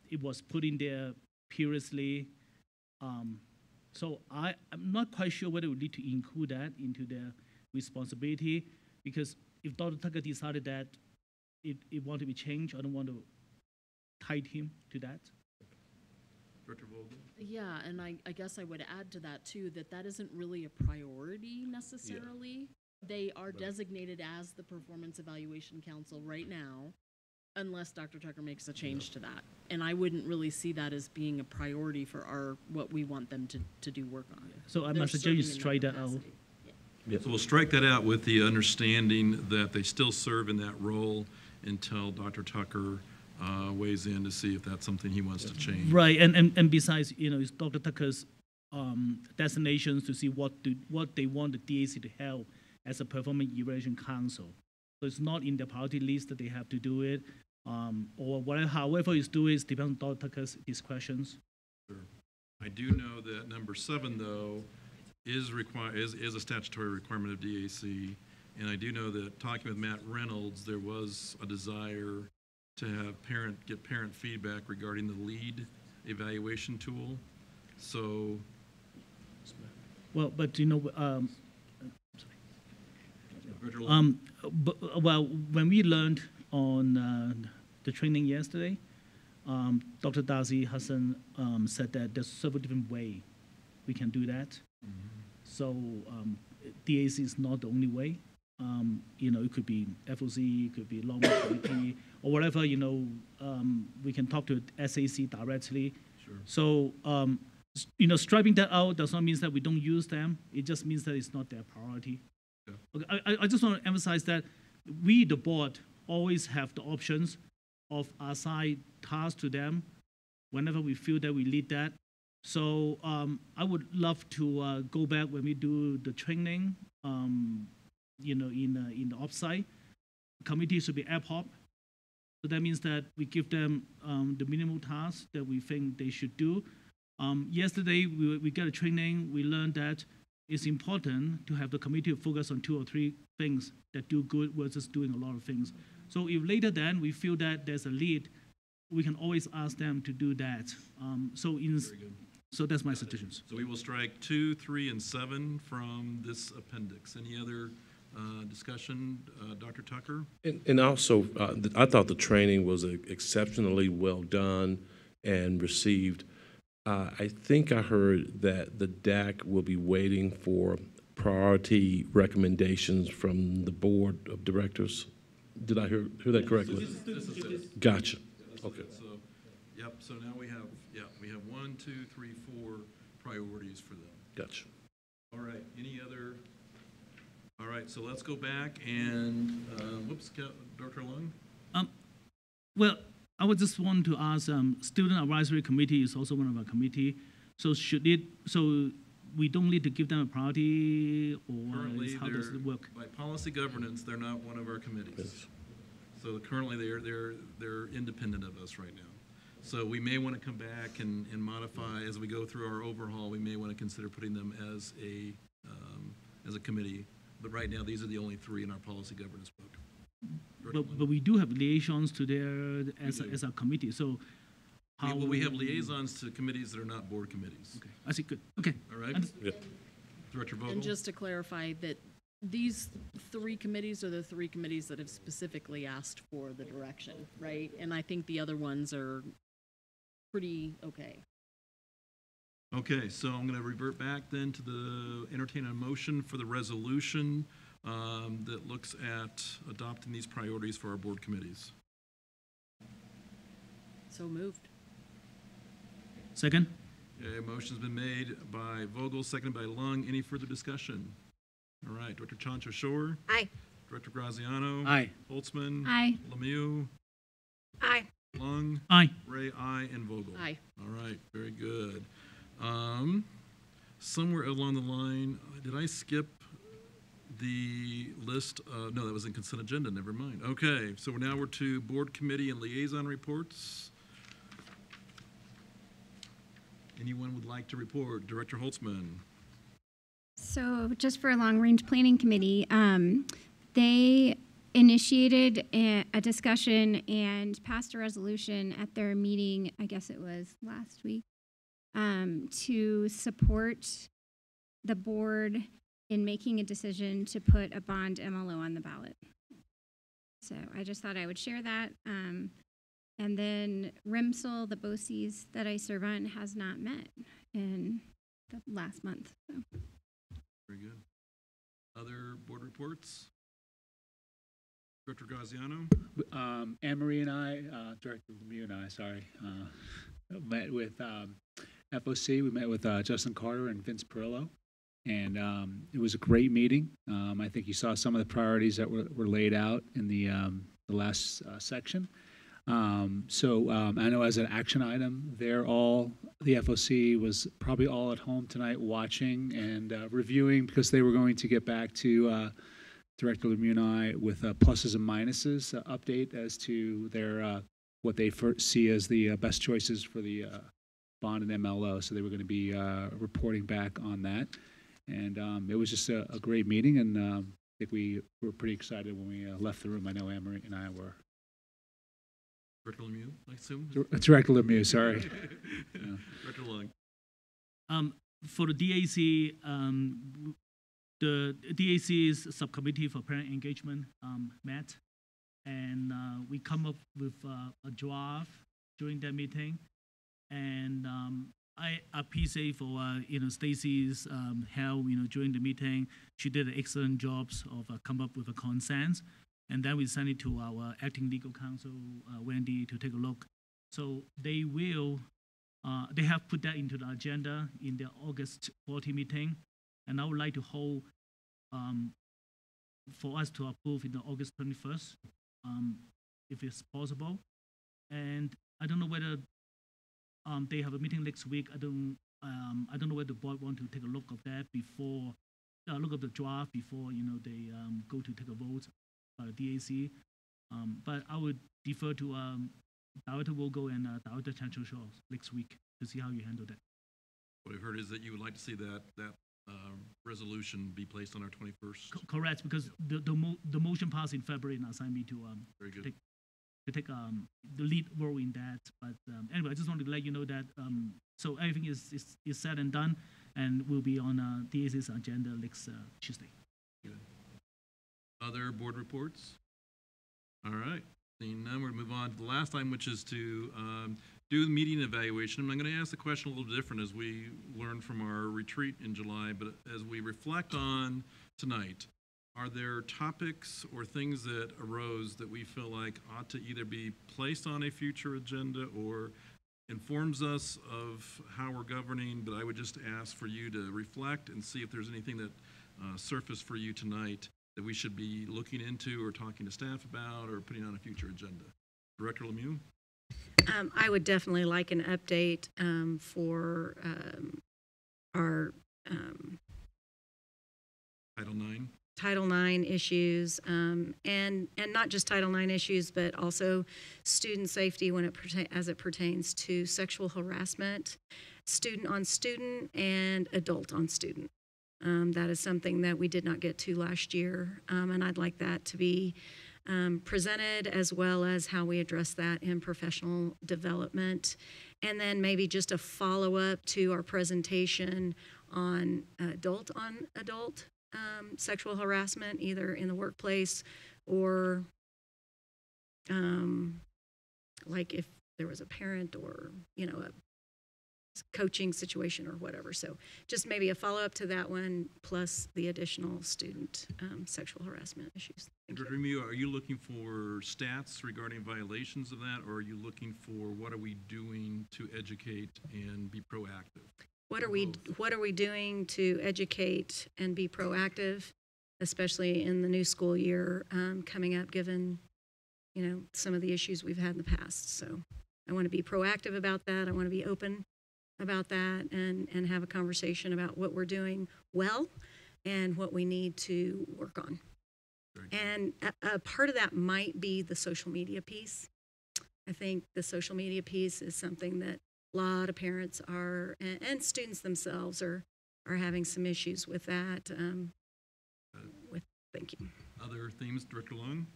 It was put in there previously So I'm not quite sure whether we need to include that into their responsibility, because if Dr. Tucker decided that it want to be changed, I don't want to tie him to that. Director Vogel? Yeah, and I guess I would add to that too, that isn't really a priority necessarily. They are designated as the Performance Evaluation Council right now, unless Dr. Tucker makes a change to that. And I wouldn't really see that as being a priority for what we want them to do work on. So I They're must suggest you serving in strike that out. capacity. So we'll strike that out with the understanding that they still serve in that role until Dr. Tucker weighs in to see if that's something he wants to change. Right, and besides, it's Dr. Tucker's designations to see what they want the DAC to help as a performance evaluation council. So it's not in the priority list that they have to do it, or whatever, however it's doing, it depends on Dr. Tucker's discretions. Sure. I do know that number 7, though, is a statutory requirement of DAC, and I do know that talking with Matt Reynolds, there was a desire to have get parent feedback regarding the lead evaluation tool. So, Well, but Virtual- well, when we learned on the training yesterday, Dr. Darcy Hassan said that there's several different ways we can do that. So DAC is not the only way. It could be FOC, it could be long-term committee, or whatever. We can talk to SAC directly. Sure. So striping that out does not mean that we don't use them. It just means that it's not their priority. Yeah. Okay, I just want to emphasize that we, the board, always have the options of assign tasks to them whenever we feel that we need that. So I would love to go back when we do the training, in the offsite. Committee should be ad hoc. So that means that we give them the minimal tasks that we think they should do. Yesterday, we got a training. We learned that it's important to have the committee focus on 2 or 3 things that do good versus doing a lot of things. So if later then we feel that there's a lead, we can always ask them to do that. So that's my suggestions. So we will strike 2, 3, and 7 from this appendix. Any other discussion, Dr. Tucker? And also, I thought the training was exceptionally well done and received. I think I heard that the DAC will be waiting for priority recommendations from the board of directors. Did I hear that correctly? This is it. Gotcha. Okay. So, yep, so now we have 1, 2, 3, 4 priorities for them. Gotcha. All right, any other? All right, so let's go back and, Dr. Lung? Well, I would just want to ask, Student Advisory Committee is also one of our committee. So so we don't need to give them a priority, or Currently, how does it work? by policy governance, they're not one of our committees. Yes. So currently, they're independent of us right now. So we may want to come back and modify, as we go through our overhaul, we may want to consider putting them as a committee. But right now, these are the only 3 in our policy governance book. But we do have liaisons to there as a committee, so how? We have liaisons to committees that are not board committees. Okay, I see, good, okay. All right? Yep. Director Vogel? And just to clarify that these 3 committees are the 3 committees that have specifically asked for the direction, right? And I think the other ones are pretty okay. Okay, so I'm going to revert back then to entertain a motion for the resolution that looks at adopting these priorities for our board committees. So moved. Second? Okay, motion's been made by Vogel, seconded by Lung. Any further discussion? All right, Director Chancho Shore? Aye. Director Graziano? Aye. Holtzman? Aye. Lemieux? Aye. Lung? Aye. Ray, aye, and Vogel. Aye. All right, very good. Somewhere along the line, did I skip the list? No, that was in consent agenda, never mind. Okay, so now we're to board committee and liaison reports. Anyone would like to report? Director Holtzman. So just for a long-range planning committee, they initiated a discussion and passed a resolution at their meeting, I guess it was last week, to support the board in making a decision to put a bond MLO on the ballot. So I just thought I would share that. And then RIMSL, the BOCES that I serve on, has not met in the last month. So. Very good. Other board reports? Director Graziano? Anne-Marie and I, Director Lemieux and I, sorry, met with FOC. We met with Justin Carter and Vince Perillo, and it was a great meeting. I think you saw some of the priorities that were laid out in the last section. So I know as an action item, the FOC was probably all at home tonight watching and reviewing, because they were going to get back to Director Lemieux and I with pluses and minuses update as to their what they see as the best choices for the bond and MLO. So they were going to be reporting back on that. And it was just a great meeting, and I think we were pretty excited when we left the room. I know Anne-Marie and I were. Director Lemieux, I assume? Director Lemieux, sorry. Yeah. Director Long. For the DAC, the DAC's subcommittee for parent engagement met, and we come up with a draft during that meeting. And I appreciate for Stacy's help during the meeting. She did an excellent job of come up with a consensus. And then we send it to our acting legal counsel, Wendy, to take a look. So they have put that into the agenda in the August 40 meeting. And I would like to hold for us to approve in the August 21st, if it's possible. And I don't know whether they have a meeting next week. I don't know whether the board want to take a look of that before, look at the draft before they go to take a vote. DAC, but I would defer to Director Vogel and Director Chancho next week to see how you handle that. What I've heard is that you would like to see that resolution be placed on our 21st. Correct, because the motion passed in February and assigned me to take the lead role in that. But anyway, I just wanted to let you know that so everything is said and done, and will be on DAC's agenda next Tuesday. Good. Other board reports? All right. Seeing none, we're going to move on to the last time, which is to do the meeting evaluation. And I'm going to ask the question a little different as we learned from our retreat in July. But as we reflect on tonight, are there topics or things that arose that we feel like ought to either be placed on a future agenda or informs us of how we're governing? But I would just ask for you to reflect and see if there's anything that surfaced for you tonight that we should be looking into or talking to staff about or putting on a future agenda. Director Lemieux? I would definitely like an update for our Title IX issues, and not just Title IX issues, but also student safety when as it pertains to sexual harassment, student on student and adult on student. That is something that we did not get to last year, and I'd like that to be presented, as well as how we address that in professional development. And then maybe just a follow-up to our presentation on adult sexual harassment, either in the workplace or like if there was a parent or, a coaching situation or whatever. So just maybe a follow-up to that one, plus the additional student sexual harassment issues. Director Lemieux, are you looking for stats regarding violations of that, or are you looking for what are we doing to educate and be proactive? What are we doing to educate and be proactive, especially in the new school year coming up, given some of the issues we've had in the past. So I want to be proactive about that. I want to be open about that and have a conversation about what we're doing well and what we need to work on. And a part of that might be the social media piece. I think the social media piece is something that a lot of parents are, and students themselves are having some issues with that. Thank you. Other themes, Director Long?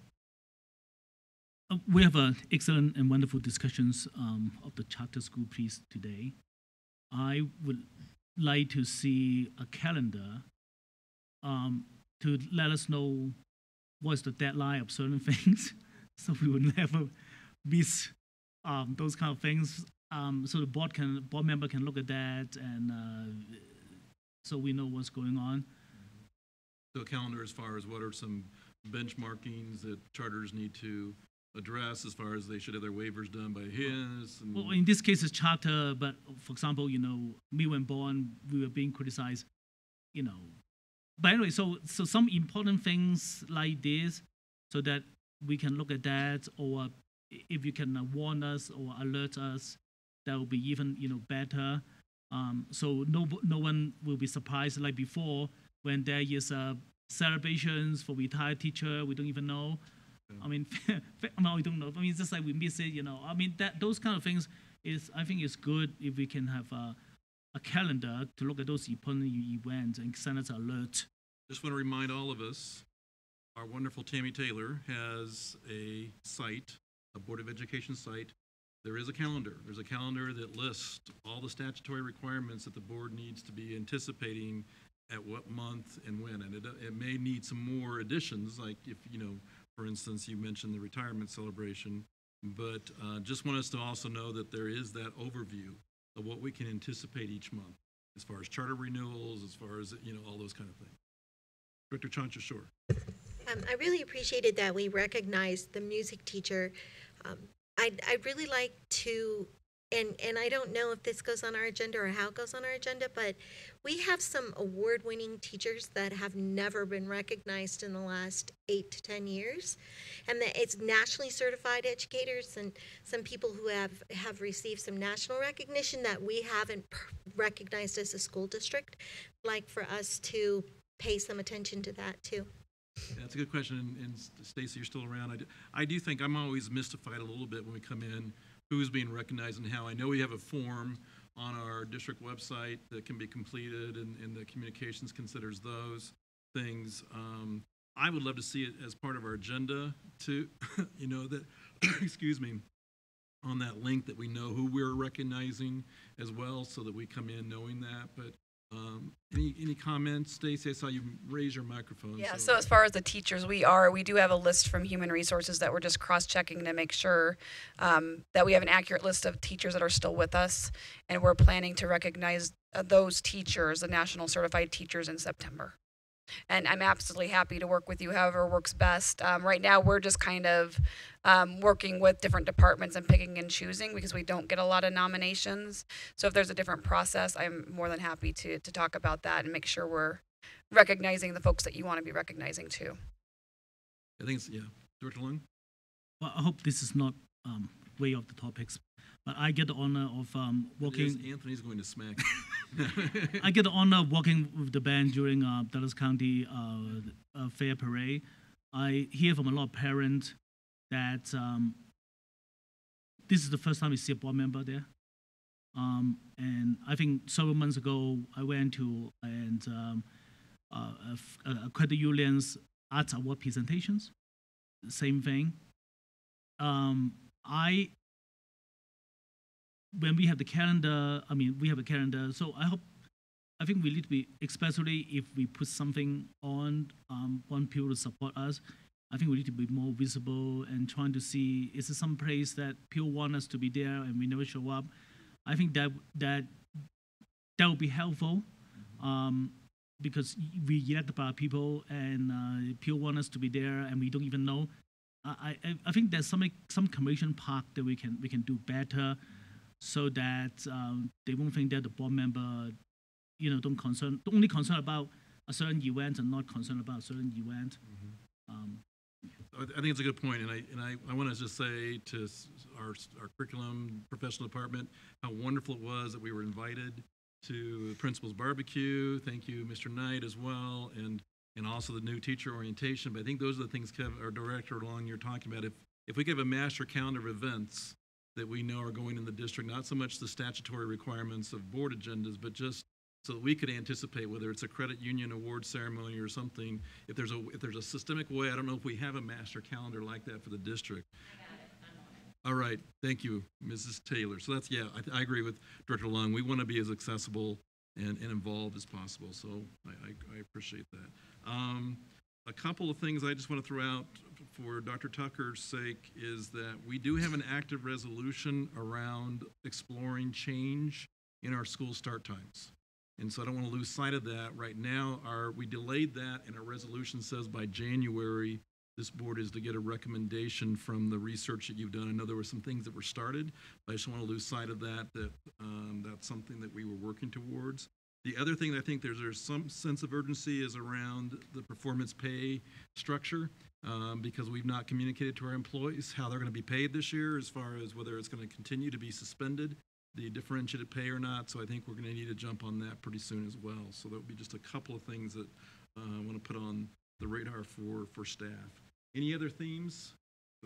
We have excellent and wonderful discussions of the charter school piece today. I would like to see a calendar to let us know what's the deadline of certain things, so we would never miss those kind of things. So the board member can look at that, and so we know what's going on. So a calendar as far as what are some benchmarkings that charters need to address as far as they should have their waivers done by his? And Well, in this case, it's charter, but for example, Mill and Bond, we were being criticized, But anyway, so some important things like this, so that we can look at that, or if you can warn us or alert us, that will be even better. So no one will be surprised like before when there is celebrations for retired teacher. We don't even know. I mean, no, we don't know. I mean, it's just like we miss it. I mean, those kind of things I think it's good if we can have a calendar to look at those important events and send us an alert. just want to remind all of us, our wonderful Tammy Taylor has a site, a Board of Education site. There is a calendar. There's a calendar that lists all the statutory requirements that the board needs to be anticipating at what month and when. And it may need some more additions, like if, for instance, you mentioned the retirement celebration, but just want us to also know that there is that overview of what we can anticipate each month, as far as charter renewals, as far as, all those kind of things. Director Chancha, sure. I really appreciated that we recognized the music teacher. I'd really like to, and I don't know if this goes on our agenda or how it goes on our agenda, but we have some award-winning teachers that have never been recognized in the last 8 to 10 years. And it's nationally certified educators and some people who have received some national recognition that we haven't recognized as a school district. I'd like for us to pay some attention to that too. Yeah, that's a good question, and Stacy, you're still around. I do think I'm always mystified a little bit when we come in, who's being recognized and how. I know we have a form on our district website that can be completed, and the communications considers those things. I would love to see it as part of our agenda too, that, excuse me, on that link that we know who we're recognizing as well, so that we come in knowing that. But any comments, Stacey? I saw you raise your microphone. Yeah, so as far as the teachers, we do have a list from Human Resources that we're just cross-checking to make sure that we have an accurate list of teachers that are still with us, and we're planning to recognize those teachers, the National Certified Teachers, in September. And I'm absolutely happy to work with you however works best. Right now, we're just kind of working with different departments and picking and choosing because we don't get a lot of nominations. So if there's a different process, I'm more than happy to talk about that and make sure we're recognizing the folks that you want to be recognizing too. I think it's, Director Lung? Well, I hope this is not way off the topics, but I get the honor of working. Anthony's going to smack. I get the honor of working with the band during Dallas County Fair Parade. I hear from a lot of parents that this is the first time we see a board member there. And I think several months ago, I went to a credit union's arts award presentations. Same thing. When we have the calendar, we have a calendar, so I think we need to be, especially if we put something on, want people to support us, I think we need to be more visible and trying to see, is there some place that people want us to be there and we never show up? I think that would be helpful, because we elect by people and people want us to be there and we don't even know. I think there's some commission part that we can do better, so that they won't think that the board member, only concerned about a certain event and not concerned about a certain event. I think it's a good point, and I want to just say to our curriculum professional department how wonderful it was that we were invited to the principal's barbecue. Thank you, Mr. Knight, as well, and also the new teacher orientation. But I think those are the things, Kev, our director Long, you're talking about. If we give a master calendar of events that we know are going in the district, not so much the statutory requirements of board agendas, but just so that we could anticipate whether it's a credit union award ceremony or something. If there's a systemic way, I don't know if we have a master calendar like that for the district. All right, thank you, Mrs. Taylor. So that's, yeah, I agree with Director Long. We want to be as accessible and involved as possible, so I appreciate that. A couple of things I just want to throw out for Dr. Tucker's sake is that we do have an active resolution around exploring change in our school start times. And so I don't want to lose sight of that. Right now, we delayed that, and our resolution says by January, this board is to get a recommendation from the research that you've done. I know there were some things that were started, but I just don't want to lose sight of that, that's something that we were working towards. The other thing that I think there's some sense of urgency is around the performance pay structure, because we've not communicated to our employees how they're going to be paid this year, as far as whether it's going to continue to be suspended, the differentiated pay or not. So I think we're going to need to jump on that pretty soon as well. So that would be just a couple of things that I want to put on the radar for staff. Any other themes?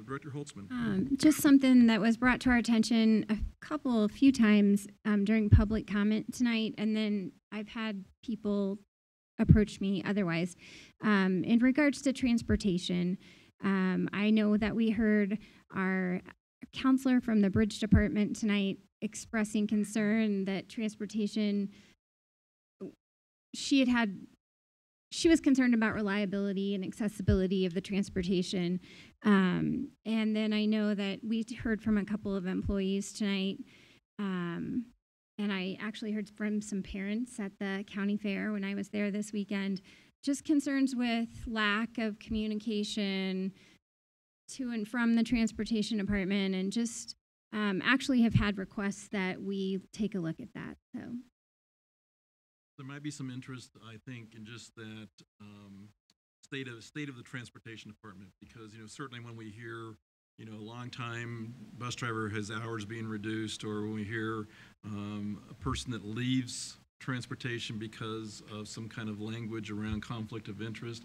Director Holtzman. Just something that was brought to our attention a few times during public comment tonight, and then I've had people approach me otherwise. In regards to transportation, I know that we heard our counselor from the Bridge Department tonight expressing concern that transportation, she was concerned about reliability and accessibility of the transportation. And then I know that we heard from a couple of employees tonight, and I actually heard from some parents at the county fair when I was there this weekend, just concerns with lack of communication to and from the transportation department, and just actually have had requests that we take a look at that. So there might be some interest, I think, in just that state of the transportation department, because certainly when we hear a long-time bus driver has hours being reduced, or when we hear a person that leaves transportation because of some kind of language around conflict of interest,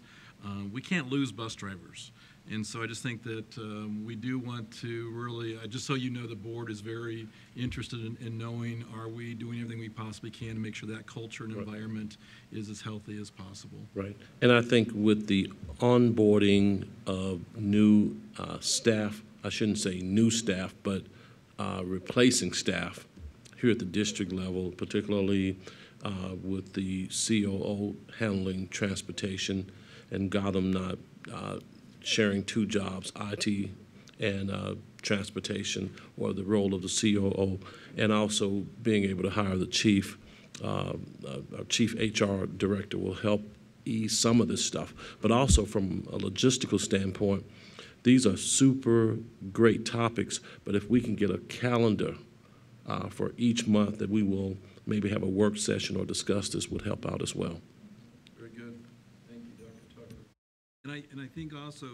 we can't lose bus drivers. And so I just think that we do want to really, just so you know, the board is very interested in knowing, are we doing everything we possibly can to make sure that culture and environment is as healthy as possible. Right. And I think with the onboarding of new staff, I shouldn't say new staff, but replacing staff here at the district level, particularly with the COO handling transportation, and Gotham not sharing two jobs, IT and transportation, or the role of the COO, and also being able to hire the chief. Our chief HR director will help ease some of this stuff. But also from a logistical standpoint, these are super great topics, but if we can get a calendar for each month that we will maybe have a work session or discuss this, would help out as well. Very good. Thank you, Dr. Tucker. And I think also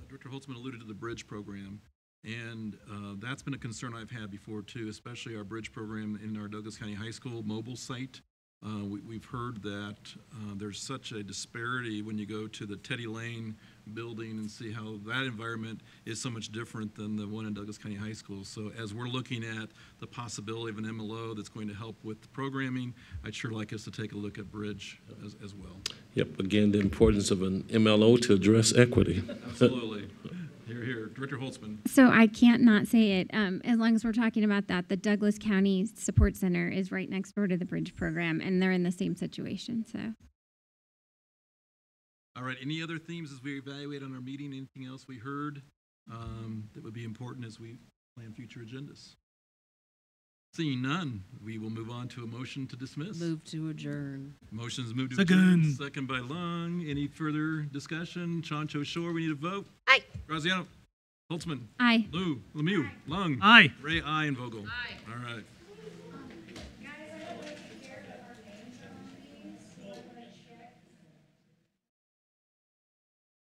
Director Holtzman alluded to the bridge program, and that's been a concern I've had before too, especially our bridge program in our Douglas County High School mobile site. We've heard that there's such a disparity when you go to the Teddy Lane building and see how that environment is so much different than the one in Douglas County High School. So as we're looking at the possibility of an MLO that's going to help with the programming, I'd sure like us to take a look at bridge as well. Yep, again, the importance of an MLO to address equity. Absolutely. Here, Director Holtzman. So I can't not say it. As long as we're talking about that, the Douglas County Support Center is right next door to the Bridge program, and they're in the same situation. So. All right. Any other themes as we evaluate on our meeting? Anything else we heard that would be important as we plan future agendas? Seeing none, we will move on to a motion to dismiss. Move to adjourn. Motion's moved to adjourn. Second by Long. Any further discussion? Chancho Shore, we need a vote. Aye. Graziano. Holtzman. Aye. Lou. Lemieux. Long. Aye. Ray, aye, and Vogel. Aye. All right.